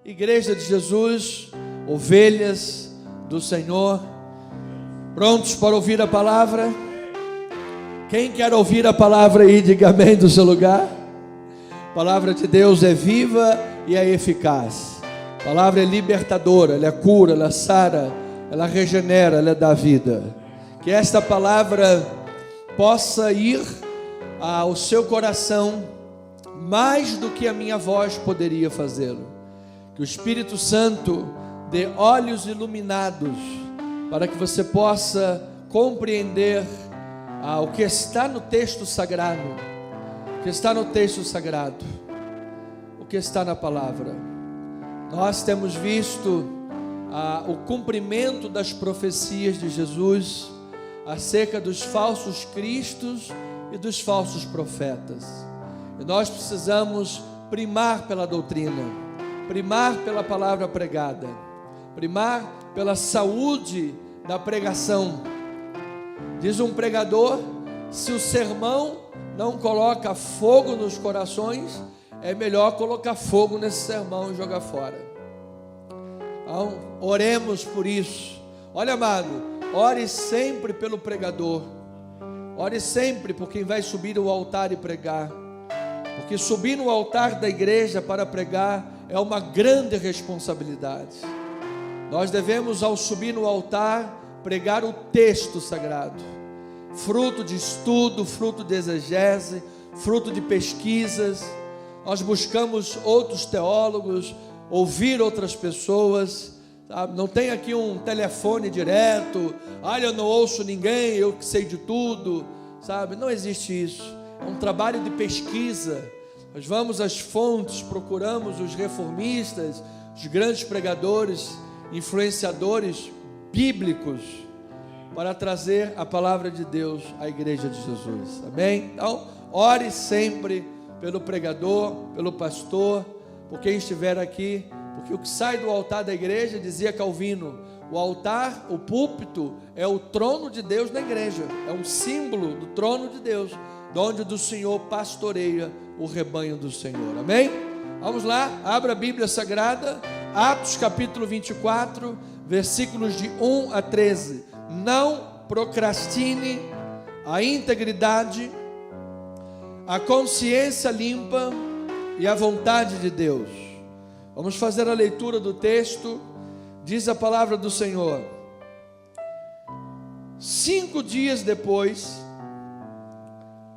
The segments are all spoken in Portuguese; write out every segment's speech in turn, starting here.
Igreja de Jesus, ovelhas do Senhor, prontos para ouvir a palavra? Quem quer ouvir a palavra aí, diga amém do seu lugar. A palavra de Deus é viva e é eficaz. A palavra é libertadora, ela cura, ela sara, ela regenera, ela dá vida. Que esta palavra possa ir ao seu coração mais do que a minha voz poderia fazê-lo. Que o Espírito Santo dê olhos iluminados para que você possa compreender o que está no texto sagrado, o que está no texto sagrado, o que está na palavra. Nós temos visto o cumprimento das profecias de Jesus acerca dos falsos cristos e dos falsos profetas. E nós precisamos primar pela doutrina, primar pela palavra pregada, primar pela saúde da pregação. Diz um pregador: se o sermão não coloca fogo nos corações, é melhor colocar fogo nesse sermão e jogar fora. Então, oremos por isso. Olha, amado, ore sempre pelo pregador, ore sempre por quem vai subir ao altar e pregar, porque subir no altar da igreja para pregar é uma grande responsabilidade. Nós devemos, ao subir no altar, pregar o texto sagrado, fruto de estudo, fruto de exegese, fruto de pesquisas. Nós buscamos outros teólogos, ouvir outras pessoas, sabe? Não tem aqui um telefone direto, olha, eu não ouço ninguém, eu que sei de tudo, sabe? Não existe isso. É um trabalho de pesquisa. Nós vamos às fontes, procuramos os reformistas, os grandes pregadores, influenciadores bíblicos, para trazer a palavra de Deus à igreja de Jesus. Amém? Então, ore sempre pelo pregador, pelo pastor, por quem estiver aqui, porque o que sai do altar da igreja, dizia Calvino, o altar, o púlpito, é o trono de Deus na igreja, é um símbolo do trono de Deus, de onde do Senhor pastoreia o rebanho do Senhor. Amém? Vamos lá, abra a Bíblia Sagrada, Atos capítulo 24, versículos de 1 a 13. Não procrastine a integridade, a consciência limpa e a vontade de Deus. Vamos fazer a leitura do texto. Diz a palavra do Senhor: 5 dias depois,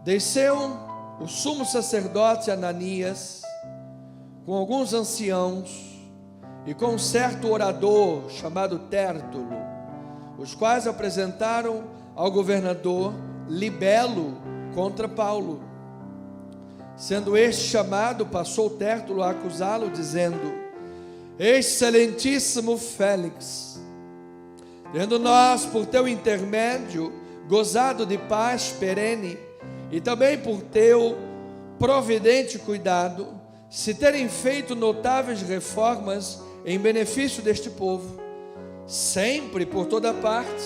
desceu o sumo sacerdote Ananias com alguns anciãos e com um certo orador chamado Tértulo, os quais apresentaram ao governador libelo contra Paulo. Sendo este chamado, passou Tértulo a acusá-lo, dizendo: Excelentíssimo Félix, tendo nós por teu intermédio gozado de paz perene, e também por teu providente cuidado, se terem feito notáveis reformas em benefício deste povo, sempre por toda parte,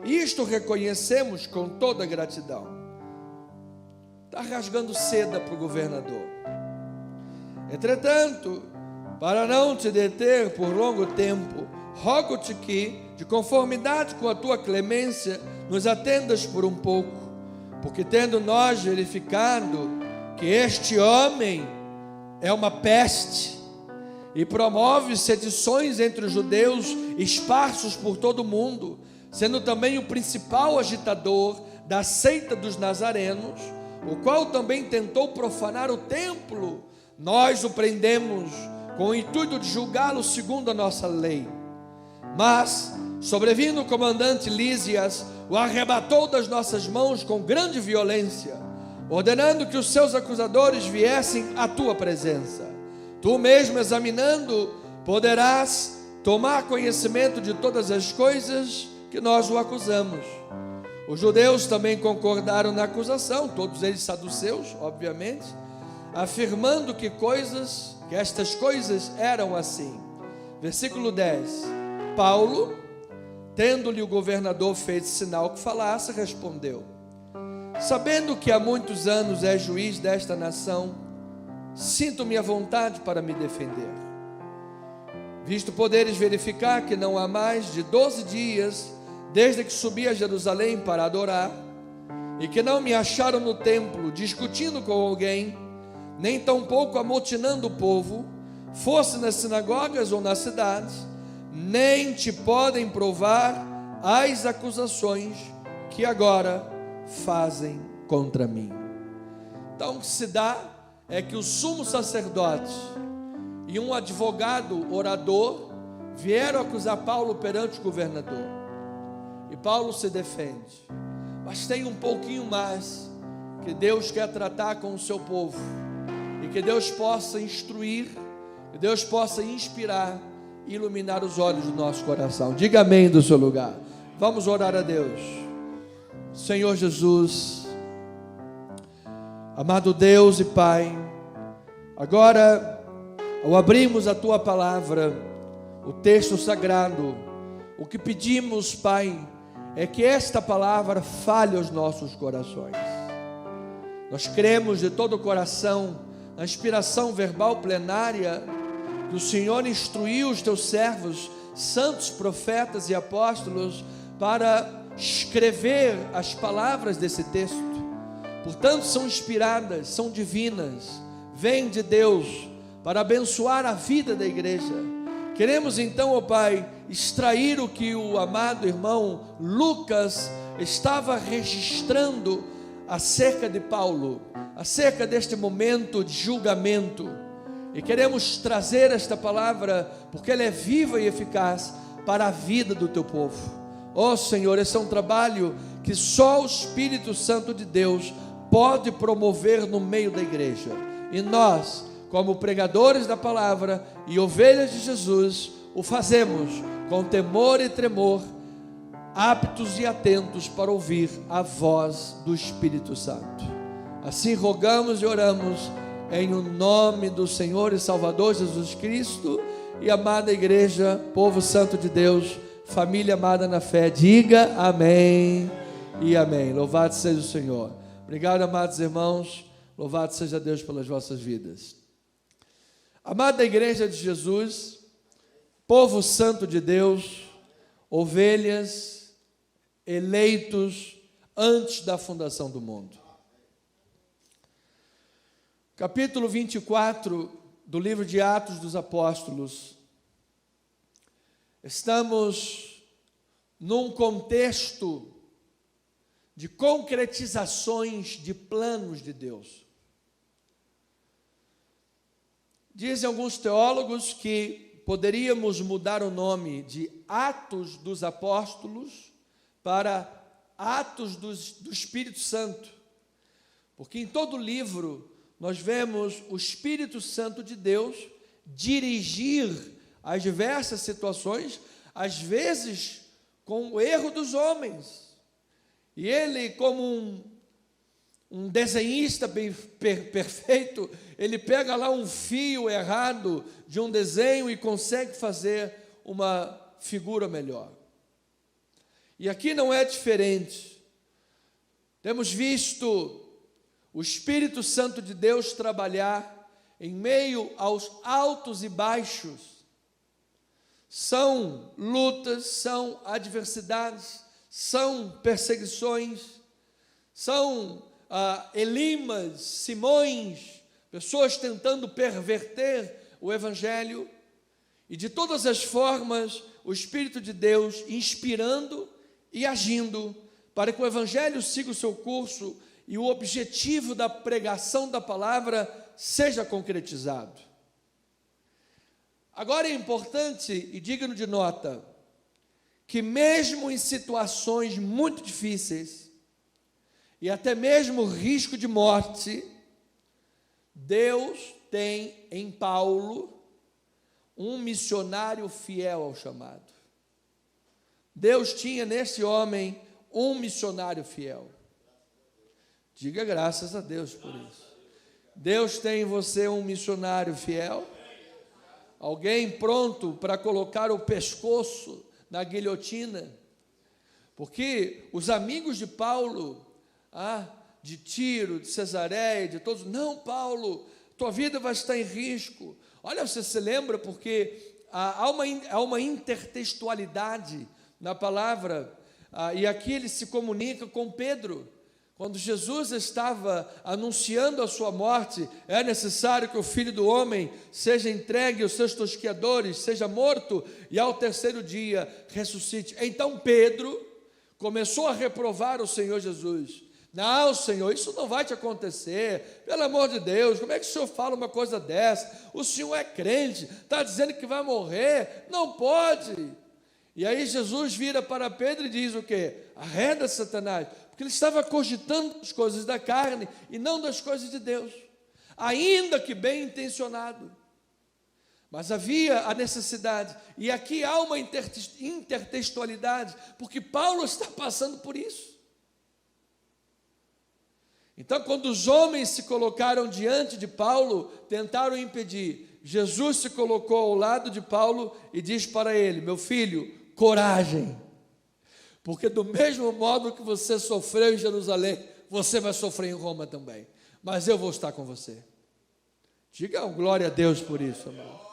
isto reconhecemos com toda gratidão. Está rasgando seda para o governador. Entretanto, para não te deter por longo tempo, rogo-te que, de conformidade com a tua clemência, nos atendas por um pouco, porque tendo nós verificado que este homem é uma peste e promove sedições entre os judeus esparsos por todo o mundo, sendo também o principal agitador da seita dos nazarenos, o qual também tentou profanar o templo, nós o prendemos com o intuito de julgá-lo segundo a nossa lei. Mas, sobrevindo o comandante Lísias, o arrebatou das nossas mãos com grande violência, ordenando que os seus acusadores viessem à tua presença. Tu mesmo, examinando, poderás tomar conhecimento de todas as coisas que nós o acusamos. Os judeus também concordaram na acusação, todos eles saduceus, obviamente, afirmando que estas coisas eram assim. Versículo 10. Paulo, tendo-lhe o governador feito sinal que falasse, respondeu: sabendo que há muitos anos és juiz desta nação, sinto-me à vontade para me defender. visto poderes verificar que não há mais de 12 dias desde que subi a Jerusalém para adorar, e que não me acharam no templo discutindo com alguém, nem tampouco amotinando o povo, fosse nas sinagogas ou nas cidades, nem te podem provar as acusações que agora fazem contra mim. Então o que se dá é que o sumo sacerdote e um advogado orador vieram acusar Paulo perante o governador, e Paulo se defende, mas tem um pouquinho mais que Deus quer tratar com o seu povo, e que Deus possa instruir, que Deus possa inspirar e iluminar os olhos do nosso coração. Diga amém do seu lugar. Vamos orar a Deus. Senhor Jesus, amado Deus e Pai, agora, ao abrirmos a Tua palavra, o texto sagrado, o que pedimos, Pai, é que esta palavra fale aos nossos corações. Nós cremos de todo o coração na inspiração verbal plenária que o Senhor instruiu os Teus servos, santos profetas e apóstolos, para escrever as palavras desse texto. Portanto, são inspiradas, são divinas, vêm de Deus para abençoar a vida da igreja. Queremos então, ó Pai, extrair o que o amado irmão Lucas estava registrando acerca de Paulo, acerca deste momento de julgamento, e queremos trazer esta palavra porque ela é viva e eficaz para a vida do Teu povo. Ó Senhor, esse é um trabalho que só o Espírito Santo de Deus pode promover no meio da igreja, e nós, como pregadores da palavra e ovelhas de Jesus, o fazemos com temor e tremor, aptos e atentos para ouvir a voz do Espírito Santo. Assim rogamos e oramos em o nome do Senhor e Salvador Jesus Cristo. E amada igreja, povo santo de Deus, família amada na fé, diga amém e amém. Louvado seja o Senhor. Obrigado, amados irmãos. Louvado seja Deus pelas vossas vidas. Amada igreja de Jesus, povo santo de Deus, ovelhas, eleitos antes da fundação do mundo. Capítulo 24 do livro de Atos dos Apóstolos. Estamos num contexto de concretizações de planos de Deus. Dizem alguns teólogos que poderíamos mudar o nome de Atos dos Apóstolos para Atos do Espírito Santo, porque em todo o livro nós vemos o Espírito Santo de Deus dirigir as diversas situações, às vezes com o erro dos homens, e ele, como um desenhista perfeito, ele pega lá um fio errado de um desenho e consegue fazer uma figura melhor. E aqui não é diferente. Temos visto o Espírito Santo de Deus trabalhar em meio aos altos e baixos. São lutas, são adversidades, são perseguições, são Elimas, Simões, pessoas tentando perverter o Evangelho, e de todas as formas o Espírito de Deus inspirando e agindo para que o Evangelho siga o seu curso e o objetivo da pregação da palavra seja concretizado. Agora é importante e digno de nota que mesmo em situações muito difíceis e até mesmo risco de morte, Deus tem em Paulo um missionário fiel ao chamado. Deus tinha nesse homem um missionário fiel. Diga graças a Deus por isso. Deus tem em você um missionário fiel, alguém pronto para colocar o pescoço na guilhotina, porque os amigos de Paulo, de Tiro, de Cesareia, de todos, não, Paulo, tua vida vai estar em risco. Olha, você se lembra porque há uma intertextualidade na palavra, e aqui ele se comunica com Pedro. Quando Jesus estava anunciando a sua morte, é necessário que o Filho do Homem seja entregue aos seus tosqueadores, seja morto e ao terceiro dia ressuscite. Então Pedro começou a reprovar o Senhor Jesus. Não, Senhor, isso não vai te acontecer, pelo amor de Deus, como é que o Senhor fala uma coisa dessa? O Senhor é crente, está dizendo que vai morrer, não pode. E aí Jesus vira para Pedro e diz o quê? Arreda, Satanás, porque ele estava cogitando as coisas da carne e não das coisas de Deus, ainda que bem intencionado. Mas havia a necessidade, e aqui há uma intertextualidade, porque Paulo está passando por isso. Então, quando os homens se colocaram diante de Paulo, tentaram impedir, Jesus se colocou ao lado de Paulo e diz para ele: meu filho, coragem, porque do mesmo modo que você sofreu em Jerusalém, você vai sofrer em Roma também, mas eu vou estar com você. Diga glória a Deus por isso, amado.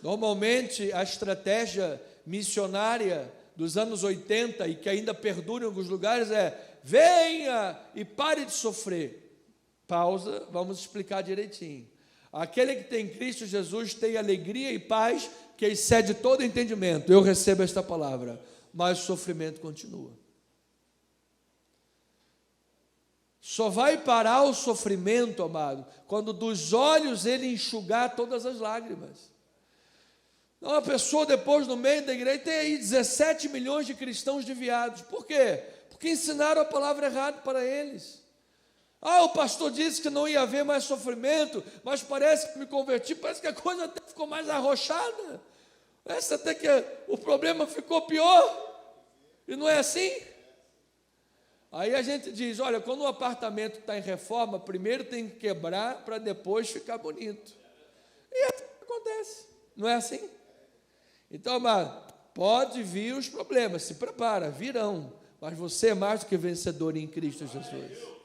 Normalmente a estratégia missionária dos anos 80 e que ainda perdura em alguns lugares é: venha e pare de sofrer. Pausa, vamos explicar direitinho. Aquele que tem Cristo Jesus tem alegria e paz que excede todo entendimento. Eu recebo esta palavra, mas o sofrimento continua. Só vai parar o sofrimento, amado, quando dos olhos ele enxugar todas as lágrimas. Uma pessoa depois no meio da igreja tem aí 17 milhões de cristãos desviados. Por quê? Porque ensinaram a palavra errada para eles. O pastor disse que não ia haver mais sofrimento, mas parece que me converti, parece que a coisa até ficou mais arrochada. Parece até que o problema ficou pior. E não é assim? Aí a gente diz, olha, quando um apartamento está em reforma, primeiro tem que quebrar para depois ficar bonito. E assim acontece, não é assim? Então, amado, pode vir os problemas, se prepara, virão, mas você é mais do que vencedor em Cristo Jesus.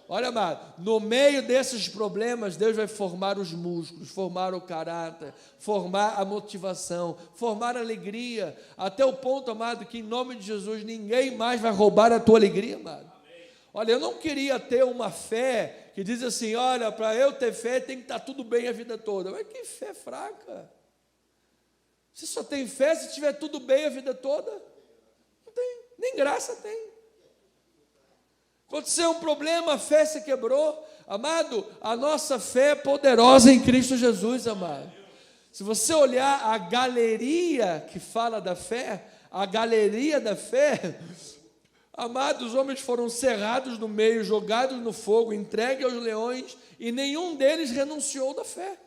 Olha, amado, no meio desses problemas, Deus vai formar os músculos, formar o caráter, formar a motivação, formar a alegria, até o ponto, amado, que em nome de Jesus ninguém mais vai roubar a tua alegria, amado. Olha, eu não queria ter uma fé que diz assim, olha, para eu ter fé tem que estar tudo bem a vida toda. Mas que fé fraca. Você só tem fé se tiver tudo bem a vida toda? Não tem, nem graça tem. Aconteceu um problema, a fé se quebrou. Amado, a nossa fé é poderosa em Cristo Jesus, amado. Se você olhar a galeria que fala da fé, a galeria da fé, amado, os homens foram cerrados no meio, jogados no fogo, entregues aos leões, e nenhum deles renunciou da fé.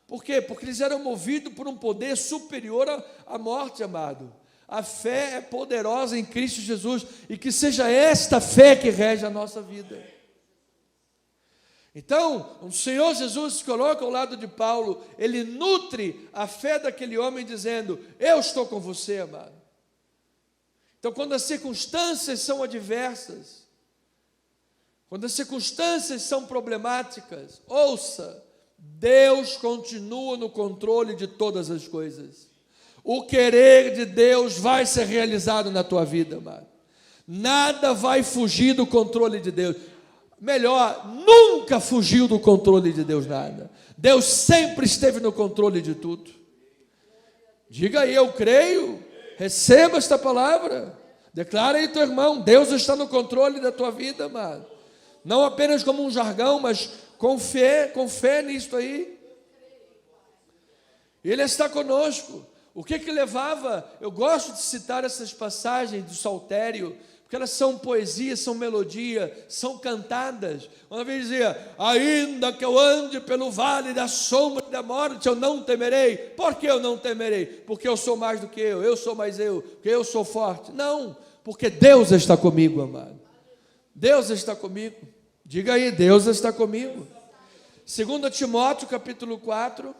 Por quê? Porque eles eram movidos por um poder superior à morte, amado. A fé é poderosa em Cristo Jesus, e que seja esta fé que rege a nossa vida. Então, o Senhor Jesus se coloca ao lado de Paulo, ele nutre a fé daquele homem dizendo, eu estou com você, amado. Então, quando as circunstâncias são adversas, quando as circunstâncias são problemáticas, ouça, Deus continua no controle de todas as coisas. O querer de Deus vai ser realizado na tua vida, amado. Nada vai fugir do controle de Deus. Melhor, nunca fugiu do controle de Deus nada. Deus sempre esteve no controle de tudo. Diga aí, eu creio. Receba esta palavra. Declara aí teu irmão, Deus está no controle da tua vida, amado. Não apenas como um jargão, mas com fé nisto aí. Ele está conosco. O que levava? Eu gosto de citar essas passagens do Saltério, porque elas são poesia, são melodia, são cantadas. Uma vez dizia, ainda que eu ande pelo vale da sombra e da morte, eu não temerei. Por que eu não temerei? Porque eu sou mais do que eu sou mais eu, porque eu sou forte. Não, porque Deus está comigo, amado. Deus está comigo. Diga aí, Deus está comigo. 2 Timóteo capítulo 4,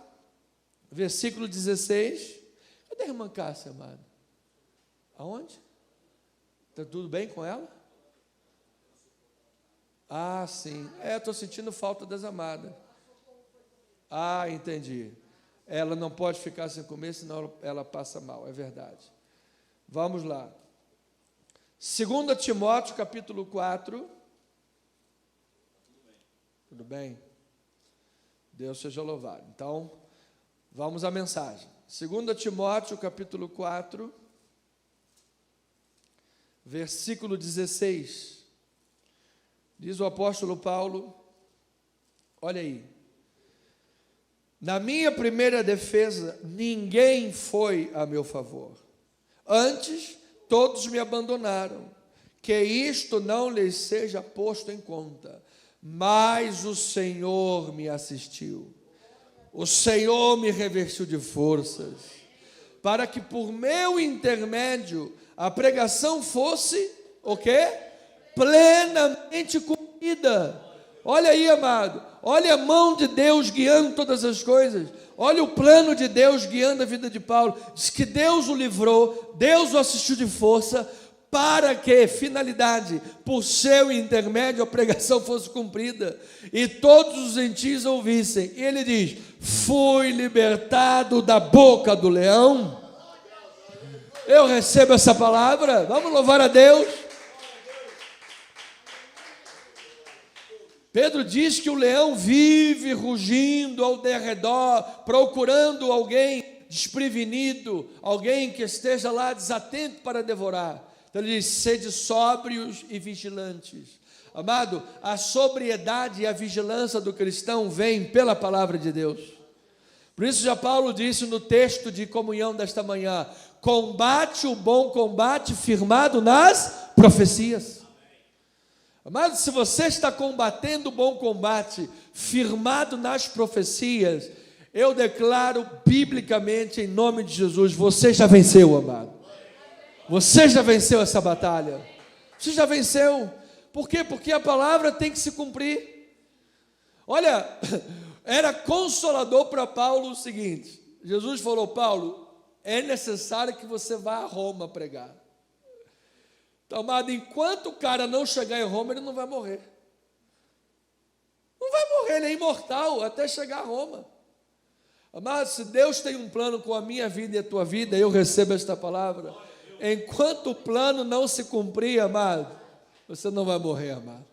versículo 16. Cadê a irmã Cássia, amado? Aonde? Está tudo bem com ela? Ah, sim. Estou sentindo falta das amadas. Ah, entendi. ela não pode ficar sem comer, senão ela passa mal, é verdade. Vamos lá. 2 Timóteo, capítulo 4. Tudo bem? Deus seja louvado. Então, vamos à mensagem. 2 Timóteo, capítulo 4, versículo 16. Diz o apóstolo Paulo, olha aí. Na minha primeira defesa, ninguém foi a meu favor. Antes, todos me abandonaram. Que isto não lhes seja posto em conta. Mas o Senhor me assistiu. O Senhor me revestiu de forças, para que por meu intermédio a pregação fosse, o quê? Plenamente cumprida. Olha aí, amado, olha a mão de Deus guiando todas as coisas, olha o plano de Deus guiando a vida de Paulo. Diz que Deus o livrou, Deus o assistiu de força, para que, finalidade, por seu intermédio a pregação fosse cumprida, e todos os gentios ouvissem. E ele diz, fui libertado da boca do leão. Eu recebo essa palavra, vamos louvar a Deus. Pedro diz que o leão vive rugindo ao derredor, procurando alguém desprevenido, alguém que esteja lá desatento para devorar. Então ele diz, sede sóbrios e vigilantes. Amado, a sobriedade e a vigilância do cristão vem pela palavra de Deus. Por isso já Paulo disse no texto de comunhão desta manhã, combate o bom combate firmado nas profecias. Amado, se você está combatendo o bom combate firmado nas profecias, eu declaro biblicamente em nome de Jesus, você já venceu, amado. Você já venceu essa batalha. Você já venceu. Por quê? Porque a palavra tem que se cumprir. Olha, era consolador para Paulo o seguinte. Jesus falou, Paulo, é necessário que você vá a Roma pregar. Então, amado, enquanto o cara não chegar em Roma, ele não vai morrer. Não vai morrer, ele é imortal até chegar a Roma. Amado, se Deus tem um plano com a minha vida e a tua vida, eu recebo esta palavra. Enquanto o plano não se cumprir, amado, você não vai morrer, amado.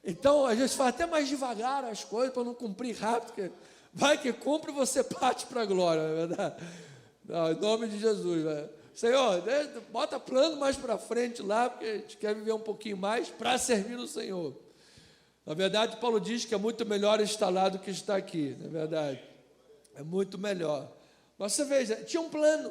Então, a gente faz até mais devagar as coisas, para não cumprir rápido, porque vai que cumpre e você parte para a glória, não é verdade? Não, em nome de Jesus, velho. Senhor, bota plano mais para frente lá, porque a gente quer viver um pouquinho mais para servir o Senhor. Na verdade, Paulo diz que é muito melhor estar lá do que estar aqui, não é verdade? É muito melhor. Mas você veja, tinha um plano.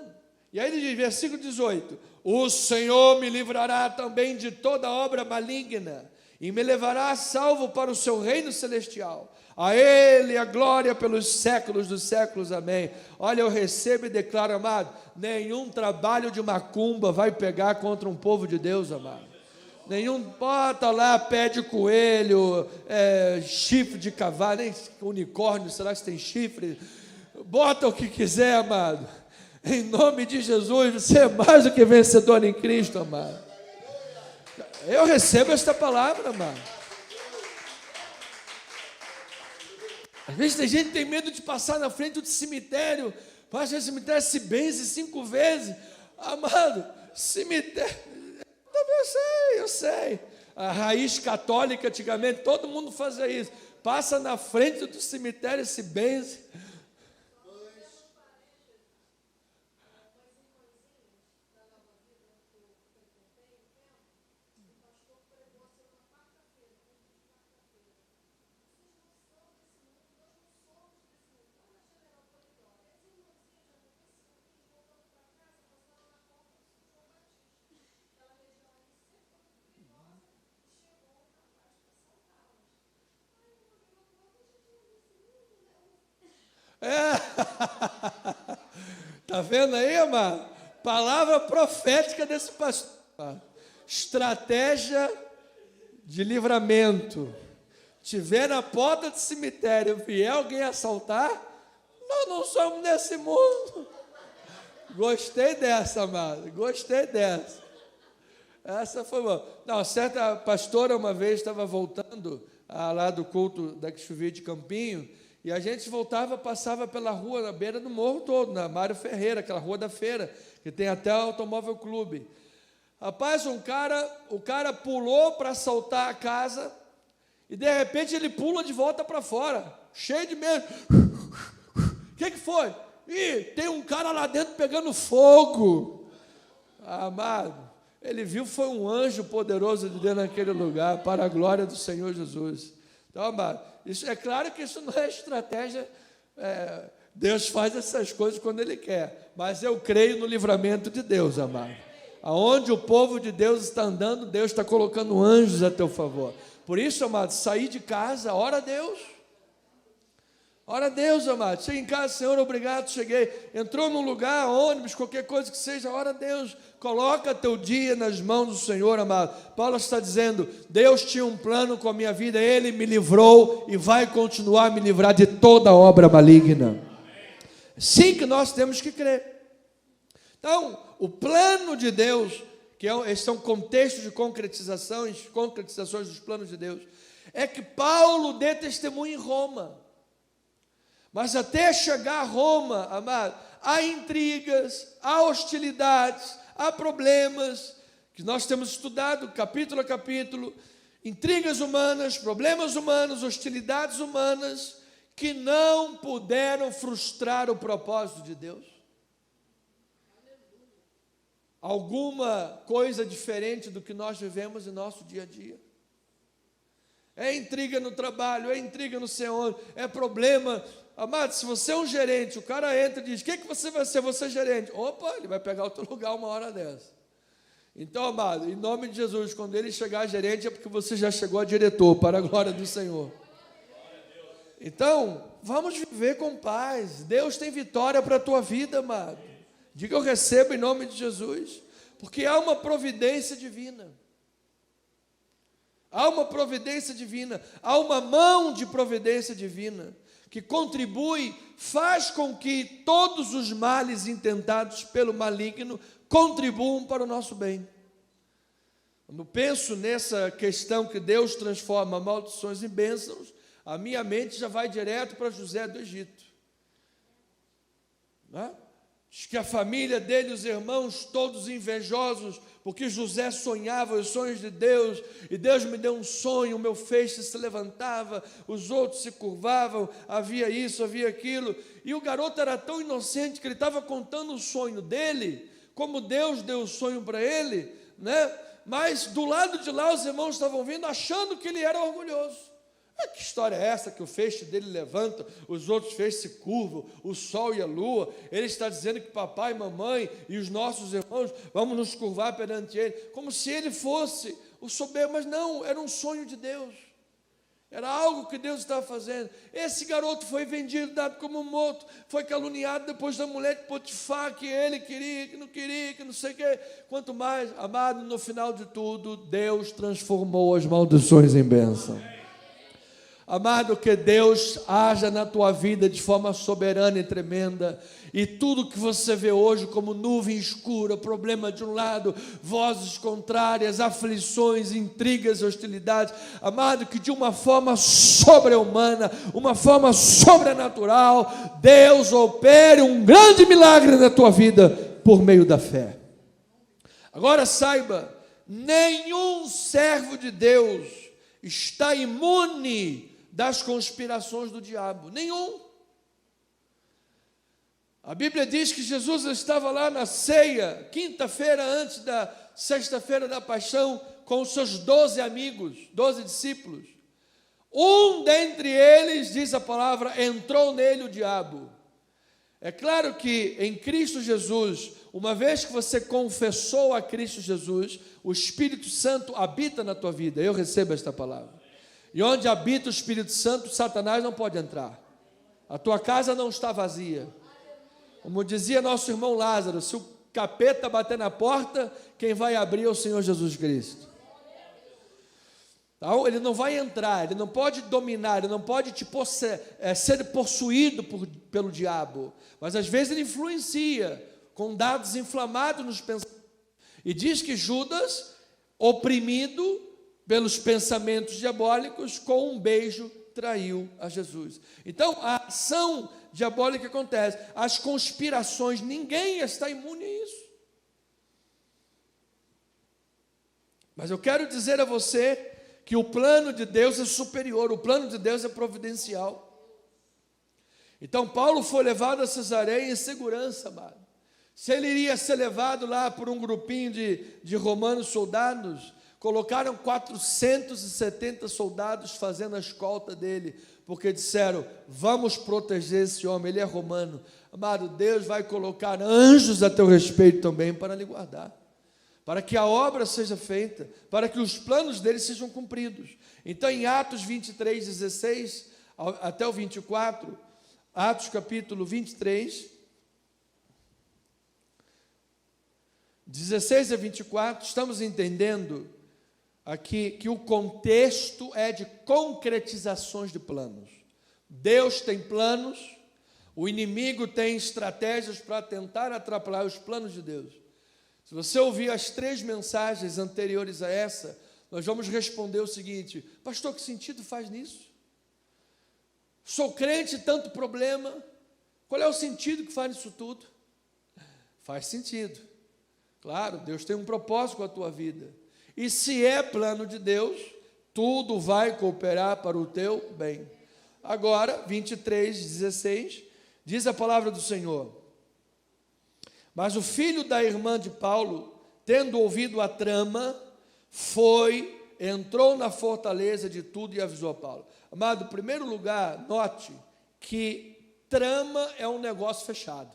E aí ele diz, versículo 18, o Senhor me livrará também de toda obra maligna, e me levará a salvo para o seu reino celestial. A Ele a glória pelos séculos dos séculos, amém. Olha, eu recebo e declaro, amado, nenhum trabalho de macumba vai pegar contra um povo de Deus, amado. Nenhum, bota lá pé de coelho, chifre de cavalo, nem unicórnio, será que tem chifre? Bota o que quiser, amado. Em nome de Jesus, você é mais do que vencedor em Cristo, amado. Eu recebo esta palavra, amado. Às vezes tem gente que tem medo de passar na frente do cemitério. Passa no cemitério, se benze 5 vezes. Amado, cemitério. Eu sei. A raiz católica, antigamente, todo mundo fazia isso. Passa na frente do cemitério e se benze. Está vendo aí, amado? Palavra profética desse pastor. Estratégia de livramento. Tiver na porta do cemitério, vier alguém assaltar, nós não somos desse mundo. Gostei dessa, amado. Gostei dessa. Essa foi boa. Não, certa pastora uma vez estava voltando lá do culto da que chovia de Campinho, E a gente voltava, passava pela rua, na beira do morro todo, na Mário Ferreira, aquela rua da feira, que tem até o Automóvel Clube. Rapaz, o cara pulou para assaltar a casa, e de repente ele pula de volta para fora, cheio de medo. O que foi? Ih, tem um cara lá dentro pegando fogo. Amado, ele viu, foi um anjo poderoso de Deus naquele lugar, para a glória do Senhor Jesus. Então, amado, isso, é claro que isso não é estratégia, Deus faz essas coisas quando Ele quer, mas eu creio no livramento de Deus, amado. Aonde o povo de Deus está andando, Deus está colocando anjos a teu favor. Por isso, amado, sair de casa, ora a Deus. Ora a Deus, amado. Chega em casa, Senhor, obrigado, cheguei. Entrou num lugar, ônibus, qualquer coisa que seja, ora a Deus. Coloca teu dia nas mãos do Senhor, amado. Paulo está dizendo, Deus tinha um plano com a minha vida, Ele me livrou e vai continuar a me livrar de toda obra maligna. Sim que nós temos que crer. Então, o plano de Deus, esses são contextos de concretizações dos planos de Deus, é que Paulo dê testemunho em Roma. Mas até chegar a Roma, amado, há intrigas, há hostilidades, há problemas, que nós temos estudado capítulo a capítulo, intrigas humanas, problemas humanos, hostilidades humanas, que não puderam frustrar o propósito de Deus. Alguma coisa diferente do que nós vivemos em nosso dia a dia. É intriga no trabalho, é intriga no sei onde, é problema. Amado, se você é um gerente, o cara entra e diz, o que você vai ser? Você é gerente. Opa, ele vai pegar outro lugar uma hora dessa. Então, amado, em nome de Jesus, quando ele chegar a gerente, é porque você já chegou a diretor, para a glória do Senhor. Então, vamos viver com paz. Deus tem vitória para a tua vida, amado. Diga, eu recebo em nome de Jesus, porque há uma providência divina. Há uma providência divina, há uma mão de providência divina, que contribui, faz com que todos os males intentados pelo maligno contribuam para o nosso bem. Quando penso nessa questão que Deus transforma maldições em bênçãos, a minha mente já vai direto para José do Egito. Não é? Diz que a família dele, os irmãos, todos invejosos, porque José sonhava os sonhos de Deus, e Deus me deu um sonho, o meu feixe se levantava, os outros se curvavam, havia isso, havia aquilo, e o garoto era tão inocente que ele estava contando o sonho dele, como Deus deu o sonho para ele, né? Mas do lado de lá os irmãos estavam vindo achando que ele era orgulhoso. Que história é essa que o feixe dele levanta, os outros feixes se curvam, o sol e a lua? Ele está dizendo que papai, mamãe e os nossos irmãos vamos nos curvar perante ele, como se ele fosse o soberbo, mas não, era um sonho de Deus, era algo que Deus estava fazendo. Esse garoto foi vendido, dado como morto, foi caluniado depois da mulher de Potifar, que ele queria, que não sei o que, quanto mais, amado, no final de tudo, Deus transformou as maldições em bênção. Amado, que Deus haja na tua vida de forma soberana e tremenda, e tudo que você vê hoje como nuvem escura, problema de um lado, vozes contrárias, aflições, intrigas e hostilidades, amado, que de uma forma sobre-humana, uma forma sobrenatural, Deus opere um grande milagre na tua vida por meio da fé. Agora saiba, nenhum servo de Deus está imune das conspirações do diabo, nenhum. A Bíblia diz que Jesus estava lá na ceia, quinta-feira antes da sexta-feira da paixão, com os seus 12 amigos, 12 discípulos. Um dentre eles, diz a palavra, entrou nele o diabo. É claro que em Cristo Jesus, uma vez que você confessou a Cristo Jesus, o Espírito Santo habita na tua vida. Eu recebo esta palavra. E onde habita o Espírito Santo, Satanás não pode entrar. A tua casa não está vazia. Como dizia nosso irmão Lázaro, se o capeta bater na porta, quem vai abrir é o Senhor Jesus Cristo. Então, ele não vai entrar, ele não pode dominar, ele não pode ser possuído pelo diabo. Mas às vezes ele influencia, com dados inflamados nos pensamentos. E diz que Judas, oprimido pelos pensamentos diabólicos, com um beijo traiu a Jesus. Então, a ação diabólica acontece, as conspirações, ninguém está imune a isso. Mas eu quero dizer a você que o plano de Deus é superior, o plano de Deus é providencial. Então, Paulo foi levado a Cesareia em segurança, amado. Se ele iria ser levado lá por um grupinho de romanos soldados, colocaram 470 soldados fazendo a escolta dele, porque disseram, vamos proteger esse homem, ele é romano. Amado, Deus vai colocar anjos a teu respeito também para lhe guardar, para que a obra seja feita, para que os planos dele sejam cumpridos. Então, em Atos 23, 16 até o 24, Atos capítulo 23, 16 a 24, estamos entendendo aqui que o contexto é de concretizações de planos. Deus tem planos, o inimigo tem estratégias para tentar atrapalhar os planos de Deus. Se você ouvir as 3 mensagens anteriores a essa, nós vamos responder o seguinte: pastor, que sentido faz nisso? Sou crente, tanto problema, qual é o sentido que faz nisso tudo? Faz sentido, claro, Deus tem um propósito com a tua vida, e se é plano de Deus, tudo vai cooperar para o teu bem. Agora, 23, 16, diz a palavra do Senhor: mas o filho da irmã de Paulo, tendo ouvido a trama, entrou na fortaleza de tudo e avisou a Paulo. Amado, em primeiro lugar, note que trama é um negócio fechado.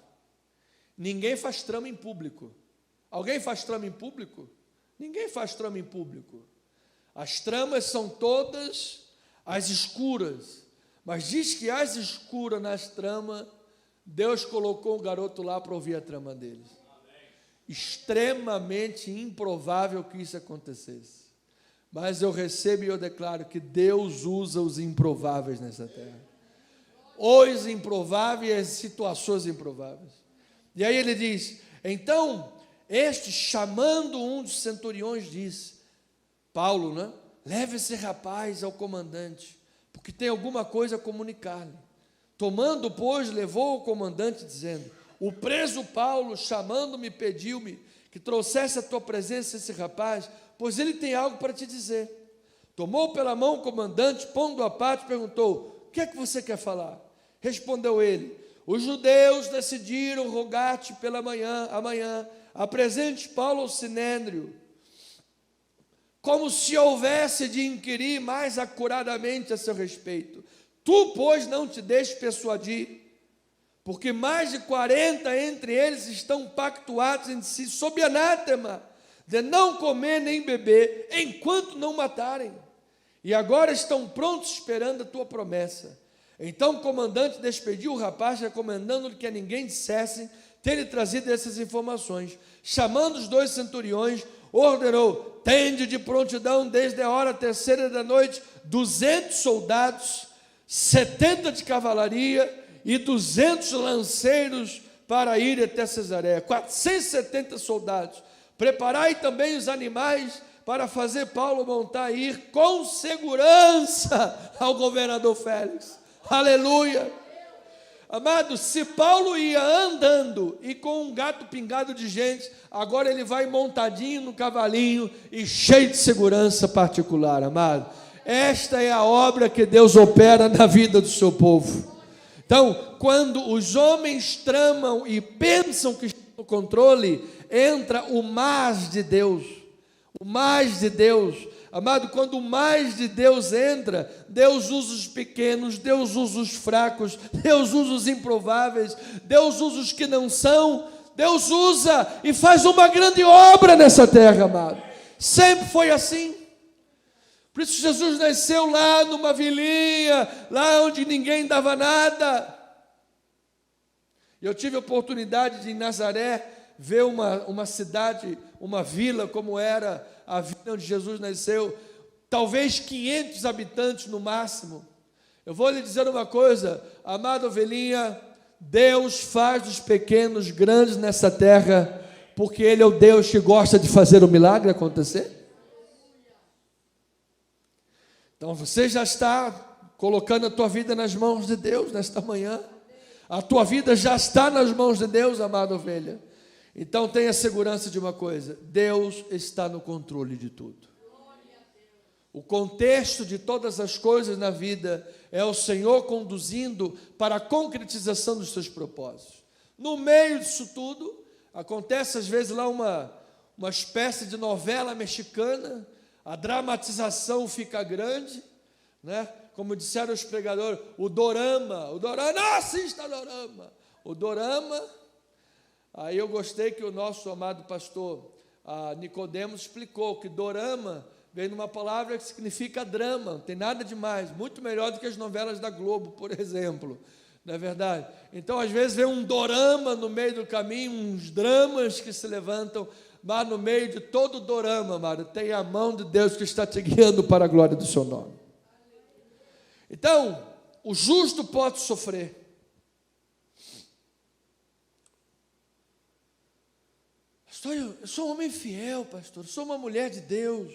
Ninguém faz trama em público. Alguém faz trama em público? Ninguém faz trama em público. As tramas são todas as escuras, mas diz que as escuras nas tramas, Deus colocou um garoto lá para ouvir a trama deles. Extremamente improvável que isso acontecesse. Mas eu recebo e eu declaro que Deus usa os improváveis nessa terra. Os improváveis e as situações improváveis. E aí ele diz, então, este, chamando um dos centuriões, disse, Paulo, né? Leve esse rapaz ao comandante, porque tem alguma coisa a comunicar-lhe. Tomando, pois, levou o comandante, dizendo, o preso Paulo, chamando-me, pediu-me que trouxesse à tua presença esse rapaz, pois ele tem algo para te dizer. Tomou pela mão o comandante, pondo à parte, perguntou, o que é que você quer falar? Respondeu ele, os judeus decidiram rogar-te pela amanhã, apresente Paulo ao sinédrio, como se houvesse de inquirir mais acuradamente a seu respeito. Tu, pois, não te deixes persuadir, porque mais de 40 entre eles estão pactuados entre si, sob anátema, de não comer nem beber, enquanto não matarem, e agora estão prontos esperando a tua promessa. Então o comandante despediu o rapaz, recomendando-lhe que a ninguém dissesse ter-lhe trazido essas informações. Chamando os 2 centuriões, ordenou, tende de prontidão desde a hora 3ª da noite, 200 soldados, 70 de cavalaria e 200 lanceiros para ir até Cesareia, 470 soldados. Preparai também os animais para fazer Paulo montar e ir com segurança ao governador Félix. Aleluia! Amado, se Paulo ia andando e com um gato pingado de gente, agora ele vai montadinho no cavalinho e cheio de segurança particular, amado. Esta é a obra que Deus opera na vida do seu povo. Então, quando os homens tramam e pensam que estão no controle, entra o mais de Deus. O mais de Deus. Amado, quando o mais de Deus entra, Deus usa os pequenos, Deus usa os fracos, Deus usa os improváveis, Deus usa os que não são, Deus usa e faz uma grande obra nessa terra, amado. Sempre foi assim. Por isso Jesus nasceu lá numa vilinha, lá onde ninguém dava nada. Eu tive a oportunidade de, em Nazaré, ver uma cidade, uma vila como era a vila onde Jesus nasceu, talvez 500 habitantes no máximo. Eu vou lhe dizer uma coisa, amada ovelhinha, Deus faz dos pequenos grandes nessa terra, porque Ele é o Deus que gosta de fazer o milagre acontecer. Então você já está colocando a tua vida nas mãos de Deus nesta manhã. A tua vida já está nas mãos de Deus, amada ovelha. Então tenha segurança de uma coisa: Deus está no controle de tudo. O contexto de todas as coisas na vida é o Senhor conduzindo para a concretização dos seus propósitos. No meio disso tudo, acontece às vezes lá uma espécie de novela mexicana, a dramatização fica grande, né? Como disseram os pregadores, o dorama, não assista o dorama. Aí eu gostei que o nosso amado pastor Nicodemos explicou que dorama vem de uma palavra que significa drama, não tem nada demais, muito melhor do que as novelas da Globo, por exemplo, não é verdade? Então, às vezes, vem um dorama no meio do caminho, uns dramas que se levantam, mas no meio de todo o dorama, amado, tem a mão de Deus que está te guiando para a glória do seu nome. Então, o justo pode sofrer. Pastor, eu sou um homem fiel, pastor, eu sou uma mulher de Deus.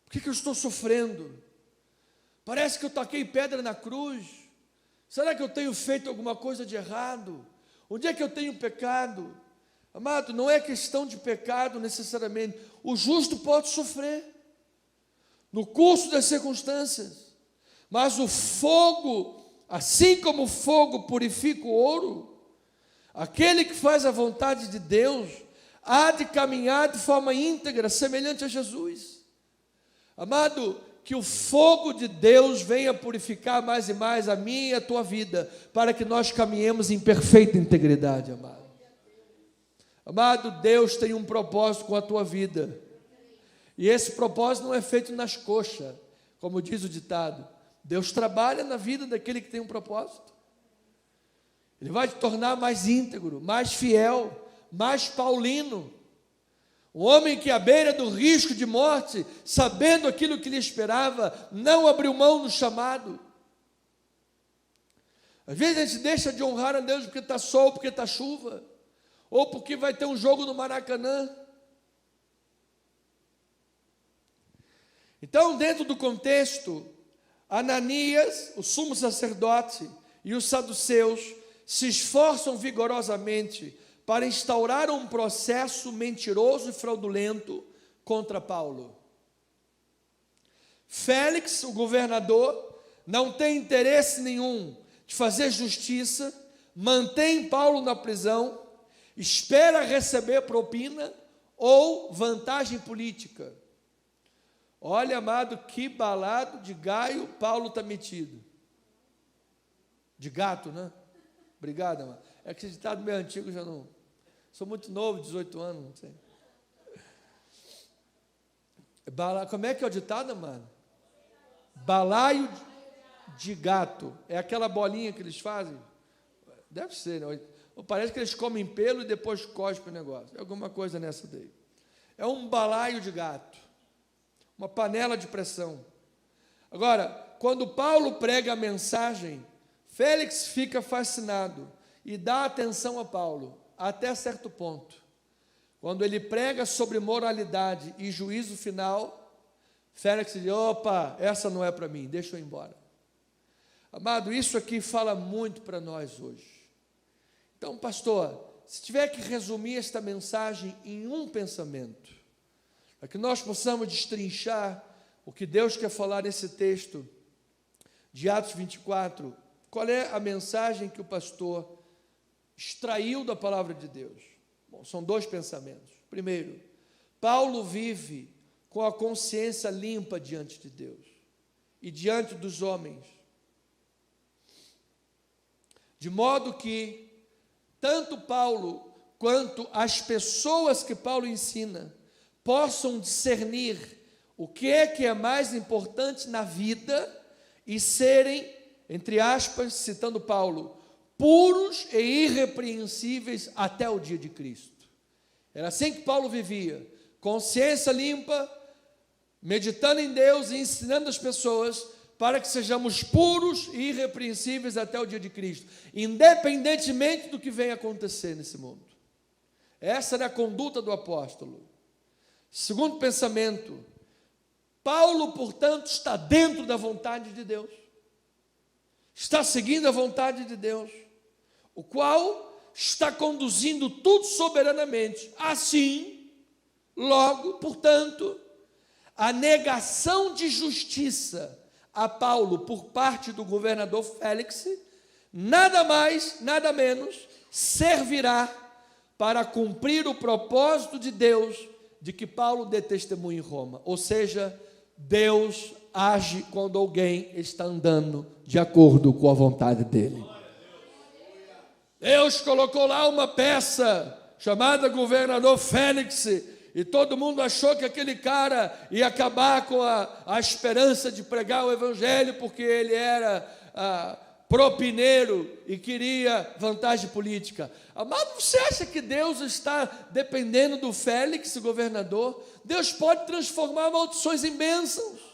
Por que eu estou sofrendo? Parece que eu taquei pedra na cruz. Será que eu tenho feito alguma coisa de errado? Onde é que eu tenho pecado? Amado, não é questão de pecado necessariamente. O justo pode sofrer no curso das circunstâncias. Mas o fogo, assim como o fogo purifica o ouro, aquele que faz a vontade de Deus há de caminhar de forma íntegra, semelhante a Jesus. Amado, que o fogo de Deus venha purificar mais e mais a minha e a tua vida, para que nós caminhemos em perfeita integridade, amado. Amado, Deus tem um propósito com a tua vida, e esse propósito não é feito nas coxas, como diz o ditado. Deus trabalha na vida daquele que tem um propósito. Ele vai te tornar mais íntegro, mais fiel, mais paulino. Um homem que à beira do risco de morte, sabendo aquilo que lhe esperava, não abriu mão do chamado. Às vezes a gente deixa de honrar a Deus porque está sol, porque está chuva, ou porque vai ter um jogo no Maracanã. Então, dentro do contexto, Ananias, o sumo sacerdote, e os saduceus se esforçam vigorosamente para instaurar um processo mentiroso e fraudulento contra Paulo. Félix, o governador, não tem interesse nenhum de fazer justiça, mantém Paulo na prisão, espera receber propina ou vantagem política. Olha, amado, que balado de gaio Paulo está metido. De gato, né? Obrigado, amado. É que esse ditado meio antigo já não... Sou muito novo, 18 anos, não sei. Como é que é o ditado, mano? Balaio de gato. É aquela bolinha que eles fazem? Deve ser, né? Parece que eles comem pelo e depois cospem o negócio. É alguma coisa nessa daí. É um balaio de gato. Uma panela de pressão. Agora, quando Paulo prega a mensagem, Félix fica fascinado e dá atenção a Paulo, até certo ponto. Quando ele prega sobre moralidade e juízo final, Félix diz: opa, essa não é para mim, deixa eu ir embora. Amado, isso aqui fala muito para nós hoje. Então, pastor, se tiver que resumir esta mensagem em um pensamento, para que nós possamos destrinchar o que Deus quer falar nesse texto de Atos 24, qual é a mensagem que o pastor extraiu da palavra de Deus? Bom, são dois pensamentos. Primeiro, Paulo vive com a consciência limpa diante de Deus e diante dos homens, de modo que tanto Paulo quanto as pessoas que Paulo ensina possam discernir o que é mais importante na vida e serem, entre aspas, citando Paulo, puros e irrepreensíveis até o dia de Cristo. Era assim que Paulo vivia, consciência limpa, meditando em Deus e ensinando as pessoas para que sejamos puros e irrepreensíveis até o dia de Cristo, independentemente do que venha acontecer nesse mundo. Essa era a conduta do apóstolo. Segundo pensamento, Paulo, portanto, está dentro da vontade de Deus. está seguindo a vontade de Deus, o qual está conduzindo tudo soberanamente. Assim, logo, portanto, a negação de justiça a Paulo por parte do governador Félix, nada mais, nada menos, servirá para cumprir o propósito de Deus de que Paulo dê testemunho em Roma. Ou seja, Deus age quando alguém está andando de acordo com a vontade dele. Deus colocou lá uma peça chamada governador Félix, e todo mundo achou que aquele cara ia acabar com a esperança de pregar o evangelho, porque ele era propineiro e queria vantagem política. Amado, você acha que Deus está dependendo do Félix, governador? Deus pode transformar maldições em bênçãos.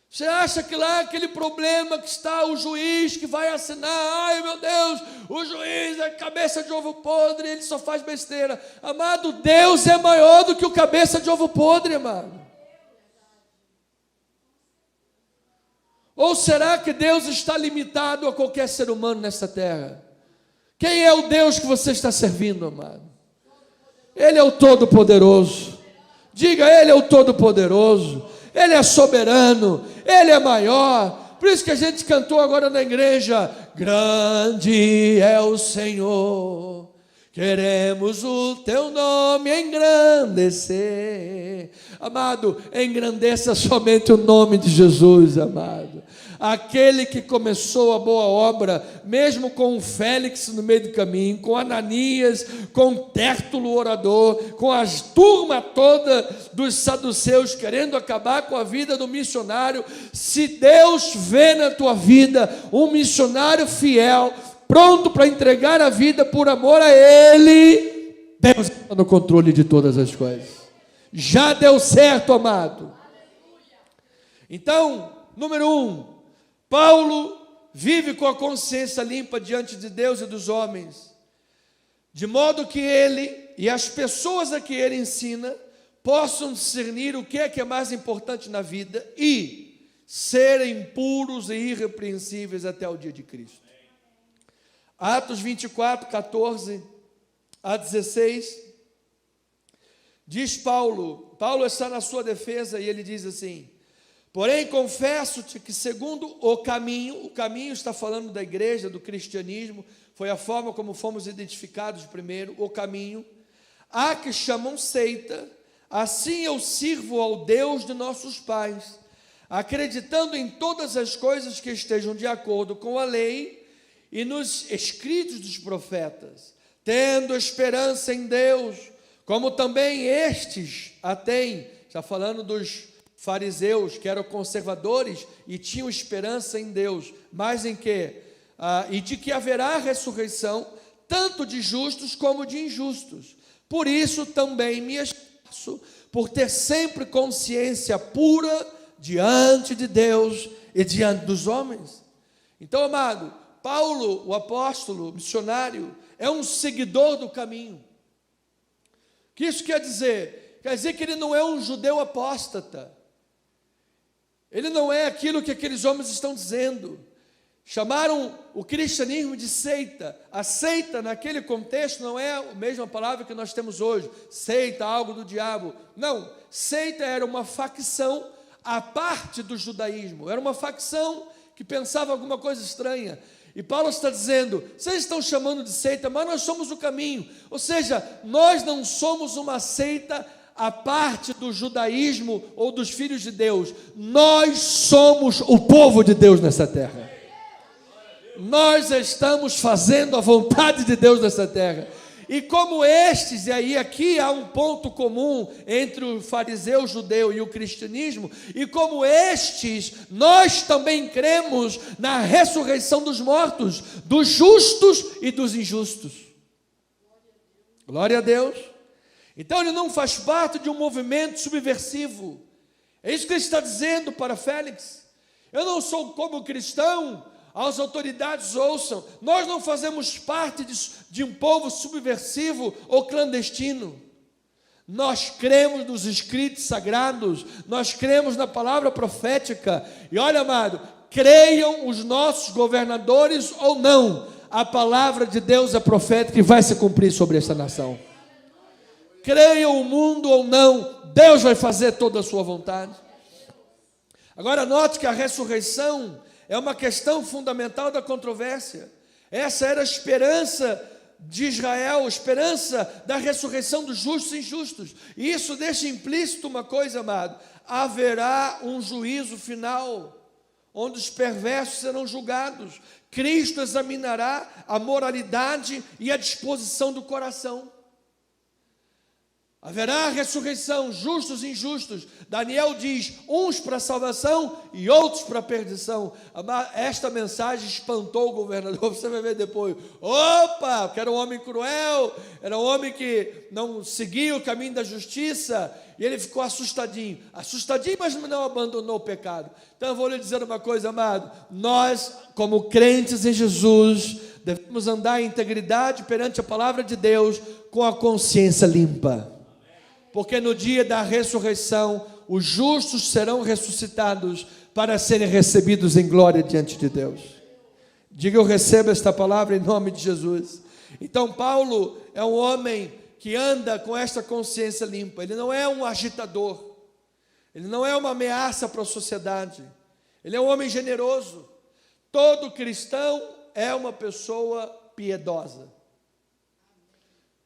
Você acha que lá aquele problema que está o juiz que vai assinar, ai meu Deus, o juiz é cabeça de ovo podre, ele só faz besteira. Amado, Deus é maior do que o cabeça de ovo podre, amado. Ou será que Deus está limitado a qualquer ser humano nesta terra? Quem é o Deus que você está servindo, amado? Ele é o Todo-Poderoso. Diga, Ele é o Todo-Poderoso. Ele é soberano, Ele é maior. Por isso que a gente cantou agora na igreja: grande é o Senhor, queremos o teu nome engrandecer. Amado, engrandeça somente o nome de Jesus, amado. Aquele que começou a boa obra, mesmo com o Félix no meio do caminho, com Ananias, com Tértulo orador, com a turma toda dos saduceus querendo acabar com a vida do missionário. Se Deus vê na tua vida um missionário fiel, pronto para entregar a vida por amor a Ele, Deus está no controle de todas as coisas. Já deu certo, amado. Então, número 1, Paulo vive com a consciência limpa diante de Deus e dos homens, de modo que ele e as pessoas a que ele ensina possam discernir o que é mais importante na vida e serem puros e irrepreensíveis até o dia de Cristo. Atos 24, 14 a 16, diz Paulo está na sua defesa e ele diz assim: porém, confesso-te que segundo o caminho está falando da igreja, do cristianismo, foi a forma como fomos identificados primeiro, o caminho, há que chamam seita, assim eu sirvo ao Deus de nossos pais, acreditando em todas as coisas que estejam de acordo com a lei e nos escritos dos profetas, tendo esperança em Deus, como também estes a têm. Está falando dos fariseus, que eram conservadores e tinham esperança em Deus, mas em quê? E de que haverá ressurreição, tanto de justos como de injustos. Por isso também me esforço por ter sempre consciência pura diante de Deus e diante dos homens. Então, amado, Paulo, o apóstolo, missionário, é um seguidor do caminho. O que isso quer dizer? Quer dizer que ele não é um judeu apóstata. Ele não é aquilo que aqueles homens estão dizendo. Chamaram o cristianismo de seita. A seita, naquele contexto, não é a mesma palavra que nós temos hoje. Seita, algo do diabo. Não, seita era uma facção à parte do judaísmo. Era uma facção que pensava alguma coisa estranha. E Paulo está dizendo: vocês estão chamando de seita, mas nós somos o caminho. Ou seja, nós não somos uma seita a parte do judaísmo ou dos filhos de Deus. Nós somos o povo de Deus nessa terra. Nós estamos fazendo a vontade de Deus nessa terra. E como estes, e aí aqui há um ponto comum entre o fariseu judeu e o cristianismo, e como estes, nós também cremos na ressurreição dos mortos, dos justos e dos injustos. Glória a Deus. Então ele não faz parte de um movimento subversivo. É isso que ele está dizendo para Félix. Eu não sou como cristão. As autoridades ouçam, nós não fazemos parte de um povo subversivo ou clandestino. Nós cremos nos escritos sagrados, nós cremos na palavra profética. E olha, amado, creiam os nossos governadores ou não, a palavra de Deus é profética e vai se cumprir sobre esta nação. Creiam o mundo ou não, Deus vai fazer toda a sua vontade. Agora note que a ressurreição é uma questão fundamental da controvérsia. Essa era a esperança de Israel, a esperança da ressurreição dos justos e injustos. E isso deixa implícito uma coisa, amado: haverá um juízo final, onde os perversos serão julgados. Cristo examinará a moralidade e a disposição do coração. Haverá a ressurreição, justos e injustos. Daniel diz, uns para a salvação e outros para a perdição. Esta mensagem espantou o governador. Você vai ver depois. Opa, que era um homem cruel, era um homem que não seguia o caminho da justiça. E ele ficou assustadinho, mas não abandonou o pecado. Então eu vou lhe dizer uma coisa, amado: nós, como crentes em Jesus, devemos andar em integridade perante a palavra de Deus, com a consciência limpa. Porque no dia da ressurreição, os justos serão ressuscitados para serem recebidos em glória diante de Deus. Diga: eu recebo esta palavra em nome de Jesus. Então Paulo é um homem que anda com esta consciência limpa. Ele não é um agitador, ele não é uma ameaça para a sociedade, ele é um homem generoso. Todo cristão é uma pessoa piedosa.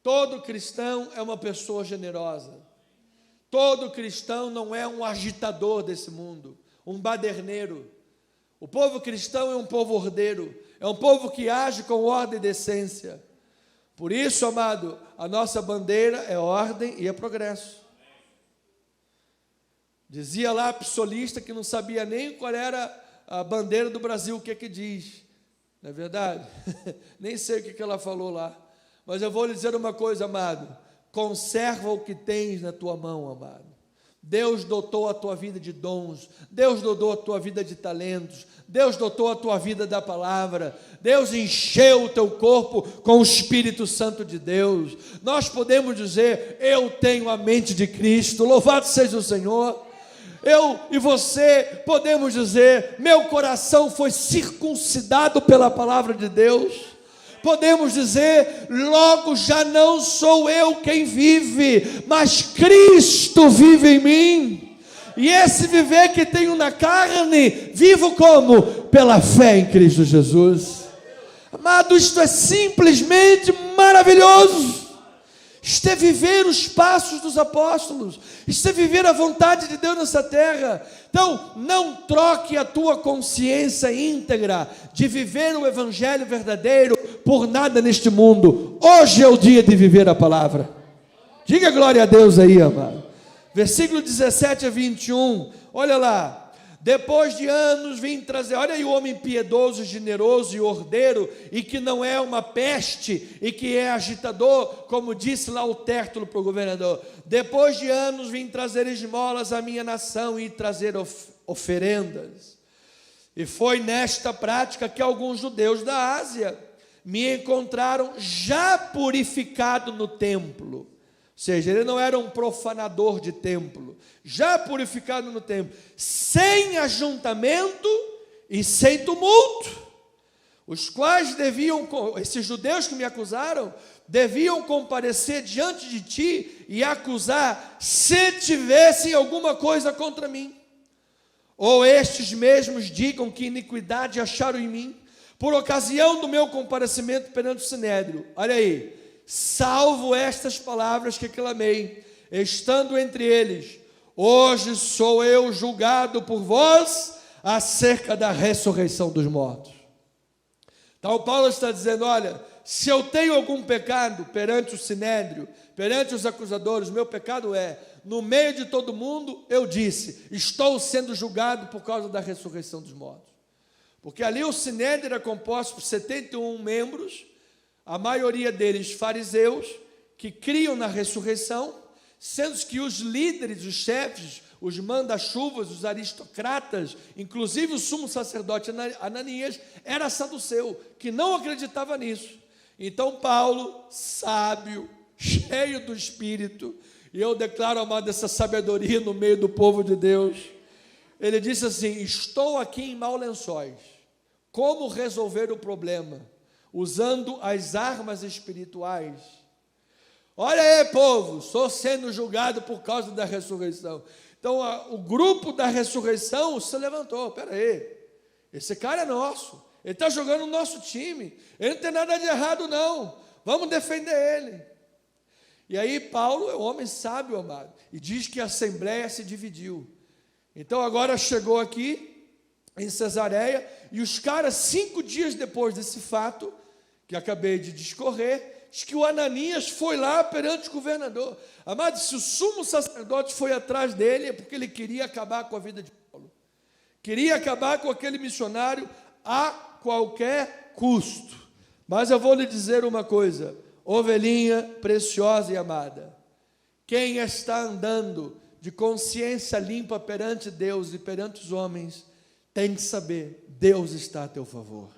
Todo cristão é uma pessoa generosa. Todo cristão não é um agitador desse mundo, um baderneiro. O povo cristão é um povo ordeiro, é um povo que age com ordem e decência. Por isso, amado, a nossa bandeira é ordem e é progresso. Dizia lá a psolista que não sabia nem qual era a bandeira do Brasil, o que diz. Não é verdade? Nem sei o que ela falou lá. Mas eu vou lhe dizer uma coisa, amado: conserva o que tens na tua mão, amado. Deus dotou a tua vida de dons, Deus dotou a tua vida de talentos, Deus dotou a tua vida da palavra, Deus encheu o teu corpo com o Espírito Santo de Deus. Nós podemos dizer: eu tenho a mente de Cristo, louvado seja o Senhor. Eu e você podemos dizer: meu coração foi circuncidado pela palavra de Deus. Podemos dizer: logo já não sou eu quem vive, mas Cristo vive em mim. E esse viver que tenho na carne, vivo como? Pela fé em Cristo Jesus. Amado, isto é simplesmente maravilhoso. Isto é viver os passos dos apóstolos. Isto é viver a vontade de Deus nessa terra. Então, não troque a tua consciência íntegra de viver o evangelho verdadeiro por nada neste mundo. Hoje é o dia de viver a palavra. Diga glória a Deus aí, amado. Versículo 17 a 21, olha lá. Depois de anos vim trazer, olha aí o homem piedoso, generoso e ordeiro, e que não é uma peste, e que é agitador, como disse lá o Tértulo para o governador. Depois de anos vim trazer esmolas à minha nação e trazer oferendas. E foi nesta prática que alguns judeus da Ásia me encontraram já purificado no templo. Ou seja, ele não era um profanador de templo, já purificado no templo, sem ajuntamento e sem tumulto, os quais esses judeus que me acusaram, deviam comparecer diante de ti e acusar, se tivessem alguma coisa contra mim. Ou estes mesmos digam que iniquidade acharam em mim, por ocasião do meu comparecimento perante o Sinédrio. Olha aí. Salvo estas palavras que clamei, estando entre eles: hoje sou eu julgado por vós acerca da ressurreição dos mortos. Então Paulo está dizendo: olha, se eu tenho algum pecado perante o Sinédrio, perante os acusadores, meu pecado é, no meio de todo mundo, eu disse: estou sendo julgado por causa da ressurreição dos mortos. Porque ali o Sinédrio era composto por 71 membros, a maioria deles fariseus, que criam na ressurreição, sendo que os líderes, os chefes, os manda-chuvas, os aristocratas, inclusive o sumo sacerdote Ananias, era saduceu, que não acreditava nisso. Então Paulo, sábio, cheio do Espírito, e eu declaro, amado, essa sabedoria no meio do povo de Deus, ele disse assim: estou aqui em maus lençóis. Como resolver o problema? Usando as armas espirituais. Olha aí, povo, estou sendo julgado por causa da ressurreição. Então, o grupo da ressurreição se levantou. Espera aí, esse cara é nosso, ele está jogando no nosso time, ele não tem nada de errado não, vamos defender ele. E aí Paulo é um homem sábio, amado, e diz que a assembleia se dividiu. Então agora chegou aqui em Cesareia, e os caras, 5 dias depois desse fato, que acabei de discorrer, diz que o Ananias foi lá perante o governador. Amado, se o sumo sacerdote foi atrás dele, é porque ele queria acabar com a vida de Paulo. Queria acabar com aquele missionário a qualquer custo. Mas eu vou lhe dizer uma coisa, ovelhinha preciosa e amada, quem está andando de consciência limpa perante Deus e perante os homens, tem que saber, Deus está a teu favor.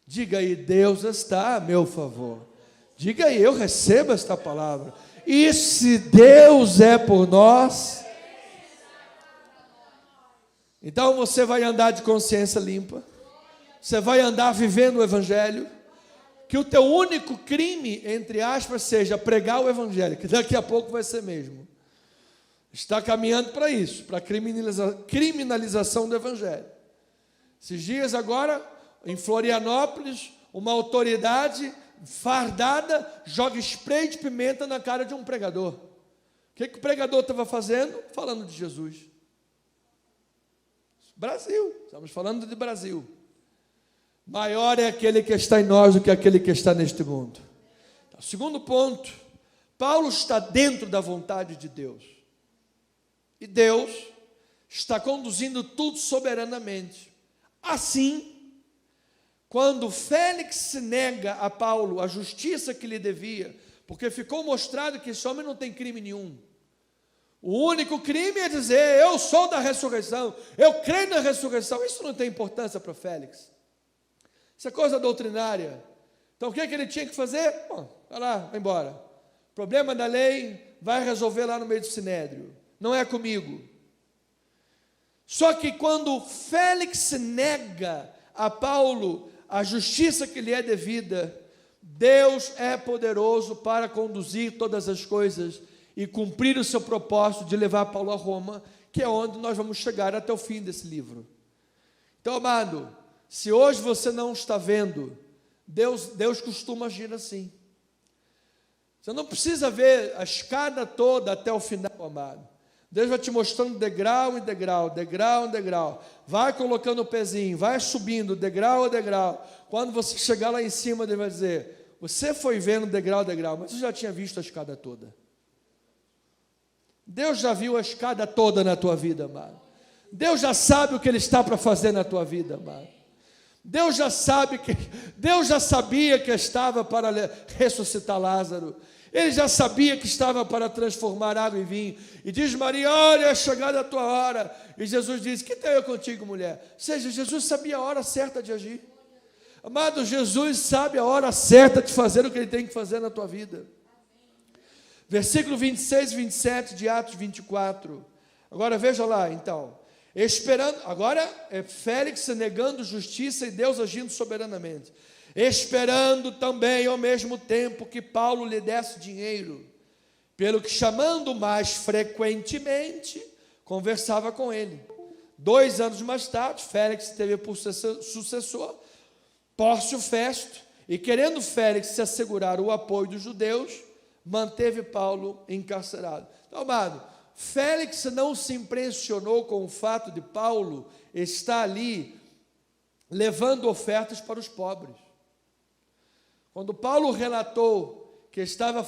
Diga aí, Deus está a meu favor. Diga aí, eu recebo esta palavra. E se Deus é por nós, então você vai andar de consciência limpa, você vai andar vivendo o Evangelho, que o teu único crime, entre aspas, seja pregar o Evangelho, que daqui a pouco vai ser mesmo. Está caminhando para isso, para a criminalização do Evangelho. Esses dias agora, em Florianópolis, uma autoridade fardada joga spray de pimenta na cara de um pregador. O que o pregador estava fazendo? Falando de Jesus. Brasil, estamos falando de Brasil. Maior é aquele que está em nós do que aquele que está neste mundo. Então, segundo ponto, Paulo está dentro da vontade de Deus. E Deus está conduzindo tudo soberanamente. Assim, quando Félix nega a Paulo a justiça que lhe devia, porque ficou mostrado que esse homem não tem crime nenhum. O único crime é dizer, eu sou da ressurreição, eu creio na ressurreição. Isso não tem importância para Félix. Isso é coisa doutrinária. Então o que ele tinha que fazer? Bom, vai lá, vai embora. Problema da lei, vai resolver lá no meio do sinédrio. Não é comigo. Só que quando Félix nega a Paulo a justiça que lhe é devida, Deus é poderoso para conduzir todas as coisas e cumprir o seu propósito de levar Paulo a Roma, que é onde nós vamos chegar até o fim desse livro. Então, amado, se hoje você não está vendo, Deus costuma agir assim. Você não precisa ver a escada toda até o final, amado. Deus vai te mostrando degrau em degrau, degrau em degrau. Vai colocando o pezinho, vai subindo degrau a degrau. Quando você chegar lá em cima, Deus vai dizer, você foi vendo degrau a degrau, mas você já tinha visto a escada toda. Deus já viu a escada toda na tua vida, amado. Deus já sabe o que Ele está para fazer na tua vida, amado. Deus já sabia que estava para ressuscitar Lázaro. Ele já sabia que estava para transformar água em vinho. E diz Maria, olha, é chegada a tua hora. E Jesus diz, que tenho eu contigo, mulher? Ou seja, Jesus sabia a hora certa de agir. Amado, Jesus sabe a hora certa de fazer o que Ele tem que fazer na tua vida. Versículo 26 e 27 de Atos 24. Agora veja lá, então. Esperando, agora é Félix negando justiça e Deus agindo soberanamente. Esperando também ao mesmo tempo que Paulo lhe desse dinheiro, pelo que chamando mais frequentemente, conversava com ele. 2 anos mais tarde, Félix teve por sucessor Pórcio Festo, e querendo Félix se assegurar o apoio dos judeus, manteve Paulo encarcerado. Então, amado, Félix não se impressionou com o fato de Paulo estar ali levando ofertas para os pobres. Quando Paulo relatou que estava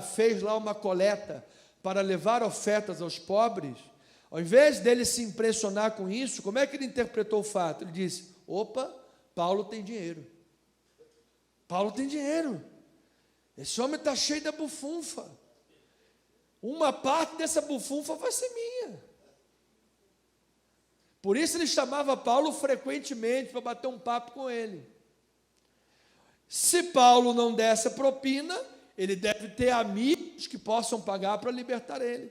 fez lá uma coleta para levar ofertas aos pobres, ao invés dele se impressionar com isso, como é que ele interpretou o fato? Ele disse, opa, Paulo tem dinheiro. Paulo tem dinheiro. Esse homem está cheio da bufunfa. Uma parte dessa bufunfa vai ser minha. Por isso ele chamava Paulo frequentemente para bater um papo com ele. Se Paulo não desse a propina, ele deve ter amigos que possam pagar para libertar ele.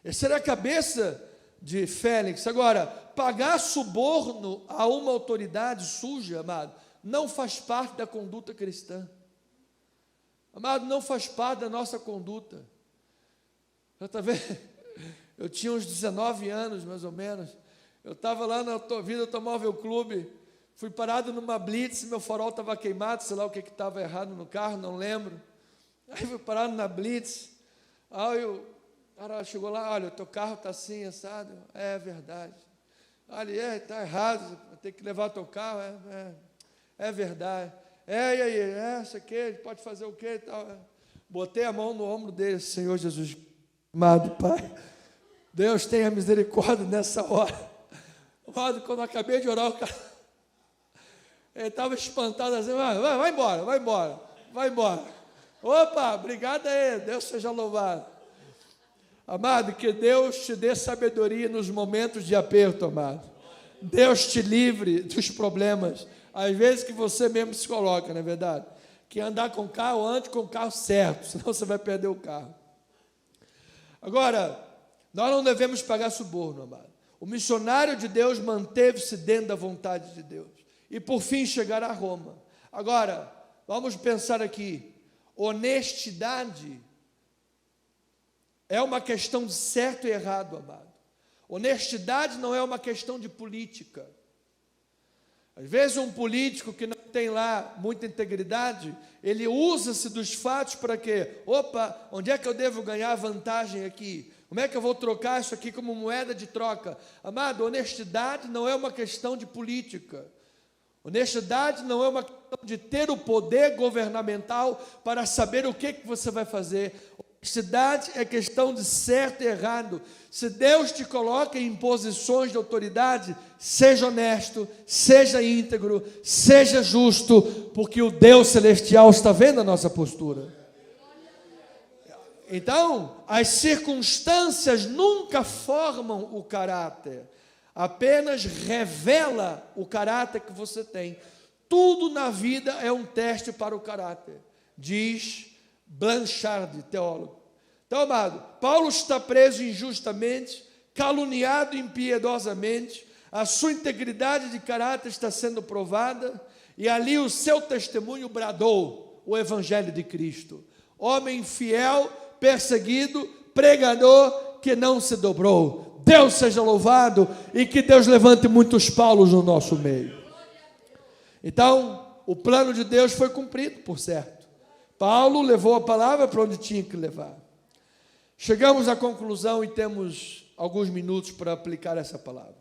Essa era a cabeça de Félix. Agora, pagar suborno a uma autoridade suja, amado, não faz parte da conduta cristã. Amado, não faz parte da nossa conduta. Já está vendo? Eu tinha uns 19 anos, mais ou menos. Eu estava lá na Vida Automóvel Clube, fui parado numa blitz, meu farol estava queimado, sei lá o que estava errado no carro, não lembro. Aí fui parado na blitz, aí o cara chegou lá, olha, o teu carro está assim, assado. É verdade. Olha, está errado, vai ter que levar teu carro, é verdade. E aí, isso aqui, pode fazer o quê e tal. Botei a mão no ombro dele, Senhor Jesus, amado Pai, Deus tenha misericórdia nessa hora. Amado, quando eu acabei de orar, o cara, ele estava espantado assim, vai embora. Opa, obrigado aí, Deus seja louvado. Amado, que Deus te dê sabedoria nos momentos de aperto, amado. Deus te livre dos problemas, às vezes que você mesmo se coloca, não é verdade? Que andar com carro, ande com o carro certo, senão você vai perder o carro. Agora, nós não devemos pagar suborno, amado. O missionário de Deus manteve-se dentro da vontade de Deus. E por fim chegar a Roma. Agora, vamos pensar aqui. Honestidade é uma questão de certo e errado, amado. Honestidade não é uma questão de política. Às vezes um político que não tem lá muita integridade, ele usa-se dos fatos para quê? Opa, onde é que eu devo ganhar vantagem aqui? Como é que eu vou trocar isso aqui como moeda de troca? Amado, honestidade não é uma questão de política. Honestidade não é uma questão de ter o poder governamental para saber o que você vai fazer. Honestidade é questão de certo e errado. Se Deus te coloca em posições de autoridade, seja honesto, seja íntegro, seja justo, porque o Deus celestial está vendo a nossa postura. Então, as circunstâncias nunca formam o caráter, apenas revela o caráter que você tem. Tudo na vida é um teste para o caráter, diz Blanchard, teólogo. Então, amado, Paulo está preso injustamente, caluniado impiedosamente, a sua integridade de caráter está sendo provada, e ali o seu testemunho bradou o evangelho de Cristo. Homem fiel, perseguido, pregador que não se dobrou. Deus seja louvado e que Deus levante muitos Paulos no nosso meio. Então, o plano de Deus foi cumprido, por certo. Paulo levou a palavra para onde tinha que levar. Chegamos à conclusão e temos alguns minutos para aplicar essa palavra.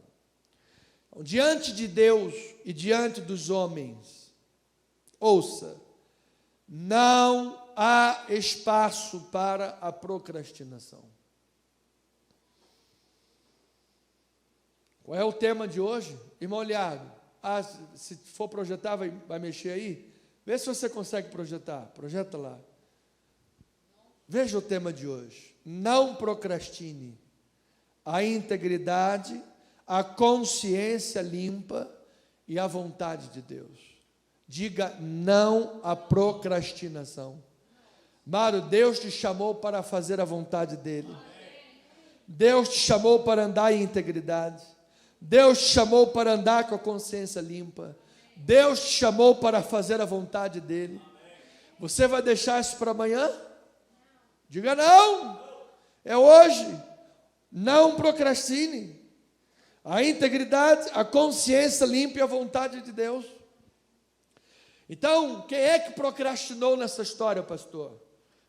Diante de Deus e diante dos homens, ouça, não há espaço para a procrastinação. Qual é o tema de hoje? Irmão Liado, se for projetar, vai mexer aí? Vê se você consegue projetar. Projeta lá. Veja o tema de hoje. Não procrastine. A integridade, a consciência limpa e a vontade de Deus. Diga não à procrastinação. Mário, Deus te chamou para fazer a vontade dEle. Deus te chamou para andar em integridade. Deus te chamou para andar com a consciência limpa. Deus te chamou para fazer a vontade dEle. Você vai deixar isso para amanhã? Diga não. É hoje. Não procrastine. A integridade, a consciência limpa e a vontade de Deus. Então, quem é que procrastinou nessa história, pastor?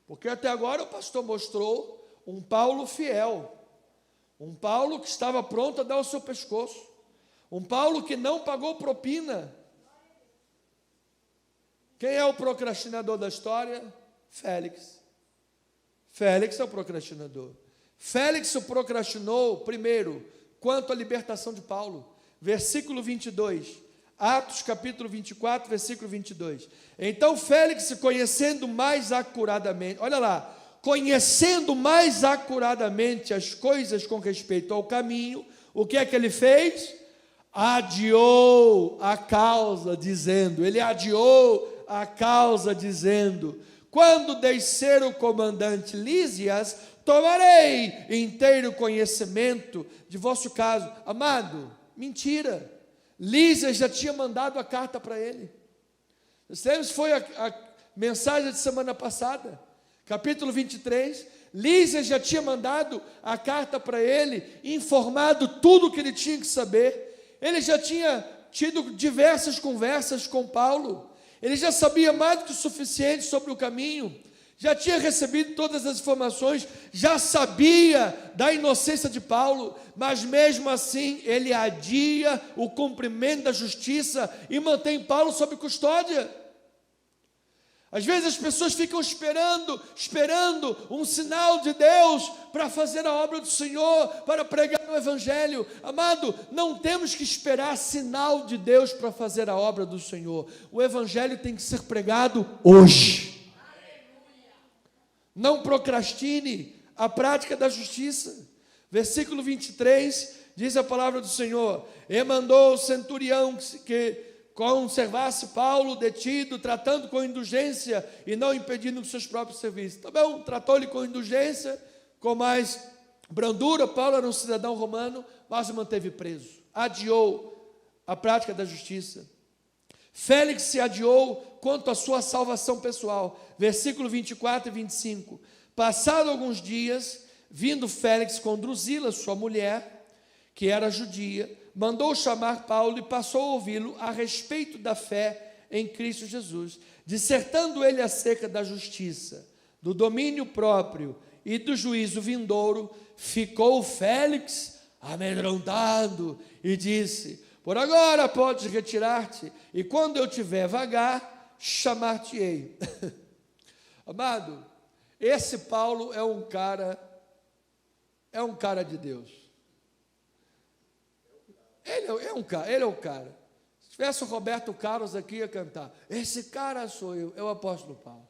Porque até agora o pastor mostrou um Paulo fiel. Um Paulo que estava pronto a dar o seu pescoço. Um Paulo que não pagou propina. Quem é o procrastinador da história? Félix. Félix é o procrastinador. Félix o procrastinou, primeiro, quanto à libertação de Paulo. Versículo 22. Atos capítulo 24, versículo 22. Então Félix, conhecendo mais acuradamente, olha lá, conhecendo mais acuradamente as coisas com respeito ao caminho, o que é que ele fez? Adiou a causa, dizendo, ele adiou a causa, dizendo, quando descer o comandante Lísias, tomarei inteiro conhecimento de vosso caso. Amado, mentira. Lísias já tinha mandado a carta para ele. Essa foi a mensagem de semana passada, capítulo 23. Lísias já tinha mandado a carta para ele, informado tudo o que ele tinha que saber. Ele já tinha tido diversas conversas com Paulo. Ele já sabia mais do que o suficiente sobre o caminho. Já tinha recebido todas as informações, já sabia da inocência de Paulo, mas mesmo assim ele adia o cumprimento da justiça e mantém Paulo sob custódia. Às vezes as pessoas ficam esperando um sinal de Deus para fazer a obra do Senhor, para pregar o Evangelho. Amado, não temos que esperar sinal de Deus para fazer a obra do Senhor. O Evangelho tem que ser pregado hoje. Não procrastine a prática da justiça. Versículo 23, diz a palavra do Senhor: e mandou o centurião que conservasse Paulo detido, tratando com indulgência e não impedindo os seus próprios serviços. Tá bom, tratou-lhe com indulgência, com mais brandura. Paulo era um cidadão romano, mas o manteve preso. Adiou a prática da justiça. Félix se adiou quanto à sua salvação pessoal. Versículo 24 e 25. Passado alguns dias, vindo Félix com Drusila, sua mulher, que era judia, mandou chamar Paulo e passou a ouvi-lo a respeito da fé em Cristo Jesus, dissertando ele acerca da justiça, do domínio próprio e do juízo vindouro. Ficou Félix amedrontado e disse: por agora podes retirar-te, e quando eu tiver vagar, chamar-te-ei. Amado, esse Paulo é um cara de Deus. Ele é o cara. Se tivesse o Roberto Carlos aqui, ia cantar: esse cara sou eu, é o apóstolo Paulo.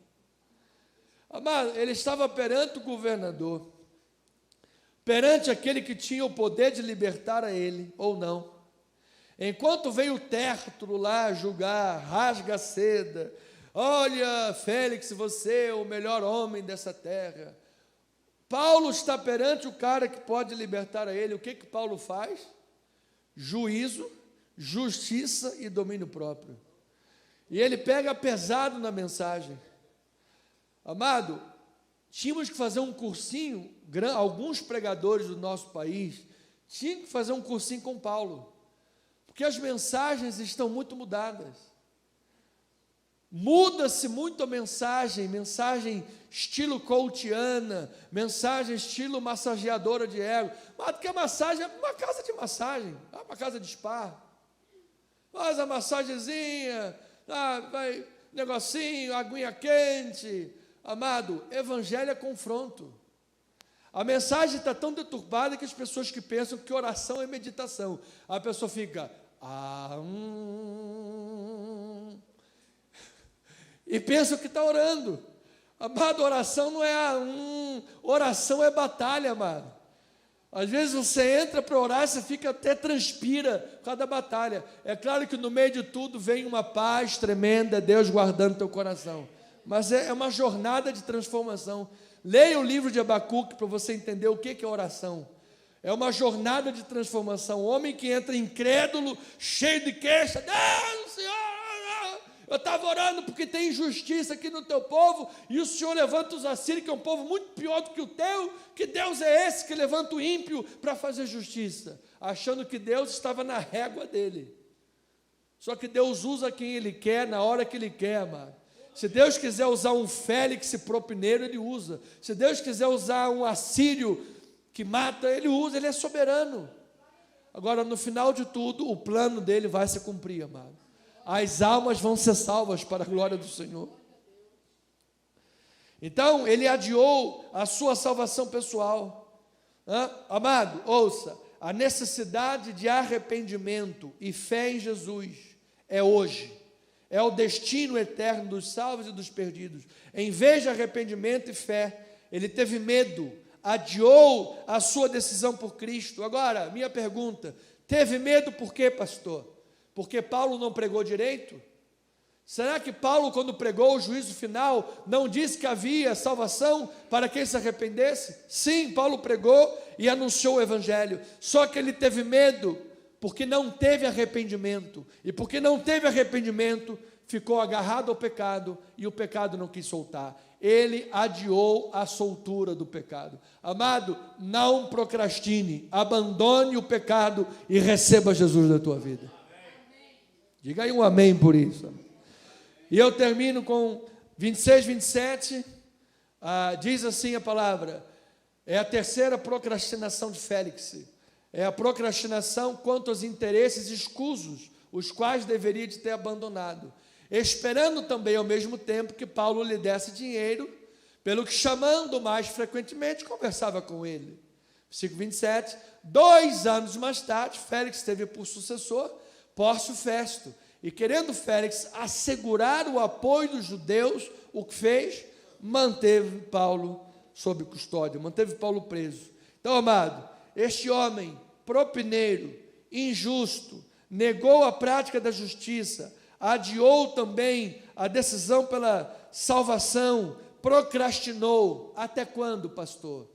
Amado, ele estava perante o governador, perante aquele que tinha o poder de libertar a ele, ou não. Enquanto veio Tértulo lá julgar, rasga a seda: olha, Félix, você é o melhor homem dessa terra. Paulo está perante o cara que pode libertar a ele. O que Paulo faz? Juízo, justiça e domínio próprio. E ele pega pesado na mensagem. Amado, tínhamos que fazer um cursinho, alguns pregadores do nosso país tinham que fazer um cursinho com Paulo, porque as mensagens estão muito mudadas. Muda-se muito a mensagem estilo coachiana, mensagem estilo massageadora de ego. Mas que a massagem é uma casa de massagem, uma casa de spa. Faz a massagenzinha, vai, negocinho, aguinha quente. Amado, evangelho é confronto. A mensagem está tão deturbada que as pessoas que pensam que oração é meditação, a pessoa fica e pensa que está orando. Amado, oração não é oração é batalha, amado. Às vezes você entra para orar, você fica até transpira por causa da batalha. É claro que no meio de tudo vem uma paz tremenda, Deus guardando teu coração. Mas é uma jornada de transformação. Leia o livro de Abacuque para você entender o que é oração. É uma jornada de transformação. O homem que entra incrédulo, cheio de queixa: Deus, Senhor, eu estava orando porque tem injustiça aqui no teu povo, e o Senhor levanta os assírios, que é um povo muito pior do que o teu. Que Deus é esse que levanta o ímpio para fazer justiça? Achando que Deus estava na régua dele. Só que Deus usa quem Ele quer, na hora que Ele quer, amado. Se Deus quiser usar um Félix propineiro, Ele usa. Se Deus quiser usar um assírio que mata, Ele usa. Ele é soberano. Agora, no final de tudo, o plano dele vai se cumprir, amado. As almas vão ser salvas para a glória do Senhor. Então, ele adiou a sua salvação pessoal. Amado, ouça: a necessidade de arrependimento e fé em Jesus é hoje. É o destino eterno dos salvos e dos perdidos. Em vez de arrependimento e fé, ele teve medo, adiou a sua decisão por Cristo. Agora, minha pergunta: teve medo por quê, pastor? Porque Paulo não pregou direito? Será que Paulo, quando pregou o juízo final, não disse que havia salvação para quem se arrependesse? Sim, Paulo pregou e anunciou o evangelho, só que ele teve medo, porque não teve arrependimento, e porque não teve arrependimento, ficou agarrado ao pecado, e o pecado não quis soltar. Ele adiou a soltura do pecado. Amado, não procrastine, abandone o pecado e receba Jesus na tua vida. Diga aí um amém por isso. E eu termino com 26, 27, diz assim a palavra, é a terceira procrastinação de Félix, é a procrastinação quanto aos interesses escusos, os quais deveria de ter abandonado, esperando também ao mesmo tempo que Paulo lhe desse dinheiro, pelo que chamando mais frequentemente, conversava com ele. Versículo 27, 2 anos mais tarde, Félix teve por sucessor Pórcio Festo, e querendo Félix assegurar o apoio dos judeus, o que fez? Manteve Paulo sob custódia, manteve Paulo preso. Então, amado, este homem propineiro, injusto, negou a prática da justiça, adiou também a decisão pela salvação, procrastinou. Até quando, pastor?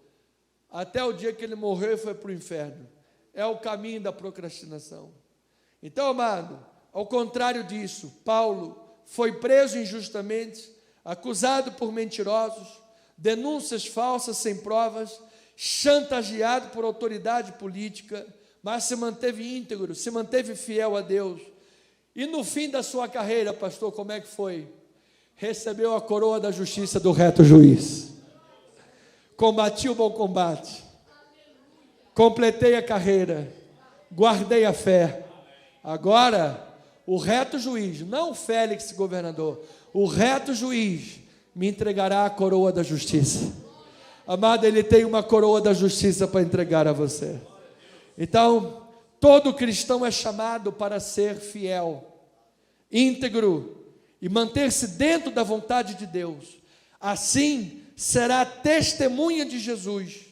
Até o dia que ele morreu e foi para o inferno. É o caminho da procrastinação. Então, amado, ao contrário disso, Paulo foi preso injustamente, acusado por mentirosos, denúncias falsas sem provas, chantageado por autoridade política, mas se manteve íntegro, se manteve fiel a Deus. E no fim da sua carreira, pastor, como é que foi? Recebeu a coroa da justiça do reto juiz. Combati o bom combate. Completei a carreira. Guardei a fé. Agora, o reto juiz, não o Félix governador, o reto juiz me entregará a coroa da justiça. Amado, ele tem uma coroa da justiça para entregar a você. Então, todo cristão é chamado para ser fiel, íntegro e manter-se dentro da vontade de Deus. Assim, será testemunha de Jesus,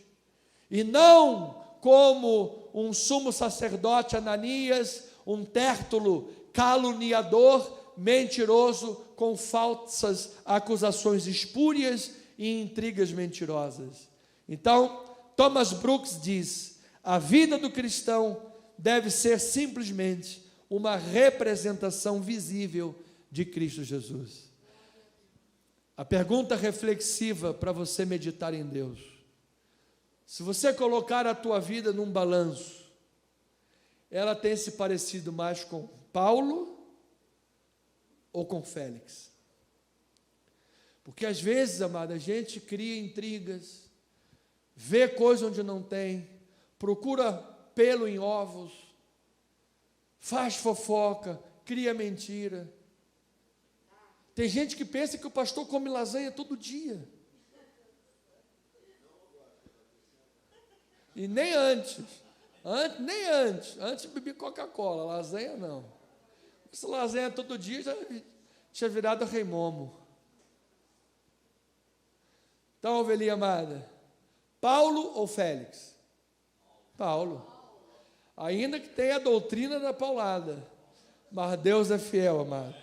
e não como um sumo sacerdote Ananias, um Tértulo caluniador, mentiroso, com falsas acusações espúrias e intrigas mentirosas. Então, Thomas Brooks diz: a vida do cristão deve ser simplesmente uma representação visível de Cristo Jesus. A pergunta reflexiva para você meditar em Deus: se você colocar a tua vida num balanço, ela tem se parecido mais com Paulo ou com Félix? Porque às vezes, amada, a gente cria intrigas, vê coisa onde não tem, procura pelo em ovos, faz fofoca, cria mentira. Tem gente que pensa que o pastor come lasanha todo dia. E nem antes. Antes bebi Coca-Cola, lasanha não. Se lasanha todo dia, já tinha virado rei momo. Então, ovelhinha amada, Paulo ou Félix? Paulo. Ainda que tenha a doutrina da paulada, mas Deus é fiel, amado,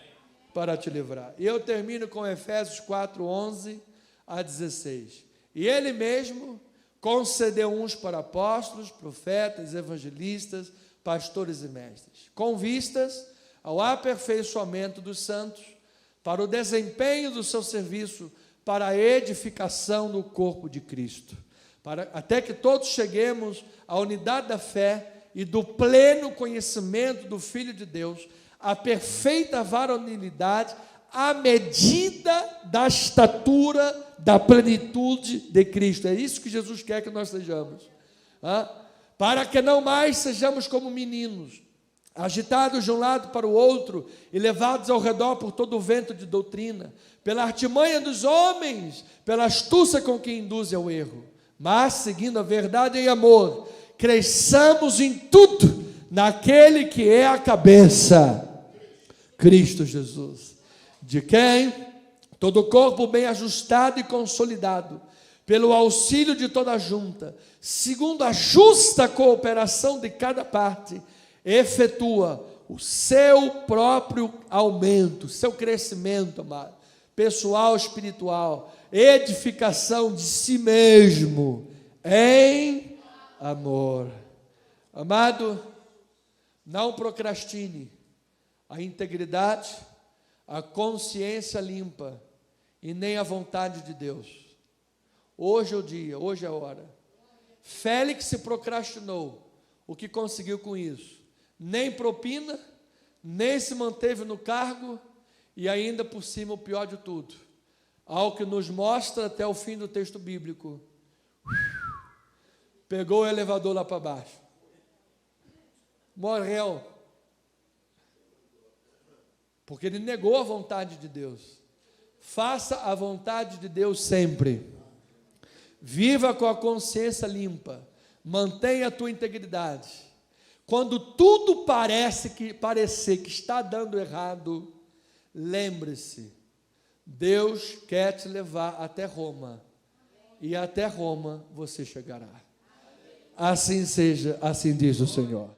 para te livrar. E eu termino com Efésios 4, 11 a 16. E ele mesmo concedeu uns para apóstolos, profetas, evangelistas, pastores e mestres, com vistas ao aperfeiçoamento dos santos, para o desempenho do seu serviço, para a edificação do corpo de Cristo, até que todos cheguemos à unidade da fé e do pleno conhecimento do Filho de Deus, à perfeita varonilidade, à medida da estatura da plenitude de Cristo. É isso que Jesus quer que nós sejamos. Para que não mais sejamos como meninos, agitados de um lado para o outro e levados ao redor por todo o vento de doutrina, pela artimanha dos homens, pela astúcia com que induzem ao erro, mas seguindo a verdade em amor, cresçamos em tudo naquele que é a cabeça, Cristo Jesus, de quem todo o corpo bem ajustado e consolidado, pelo auxílio de toda a junta, segundo a justa cooperação de cada parte, efetua o seu próprio aumento, seu crescimento, amado, pessoal, espiritual, edificação de si mesmo, em amor. Amado, não procrastine a integridade, a consciência limpa e nem a vontade de Deus. Hoje é o dia, hoje é a hora. Félix se procrastinou. O que conseguiu com isso? Nem propina, nem se manteve no cargo e ainda por cima o pior de tudo, ao que nos mostra até o fim do texto bíblico, pegou o elevador lá para baixo, morreu, porque ele negou a vontade de Deus. Faça a vontade de Deus sempre. Viva com a consciência limpa. Mantenha a tua integridade. Quando tudo parecer que está dando errado, lembre-se, Deus quer te levar até Roma. E até Roma você chegará. Assim seja, assim diz o Senhor.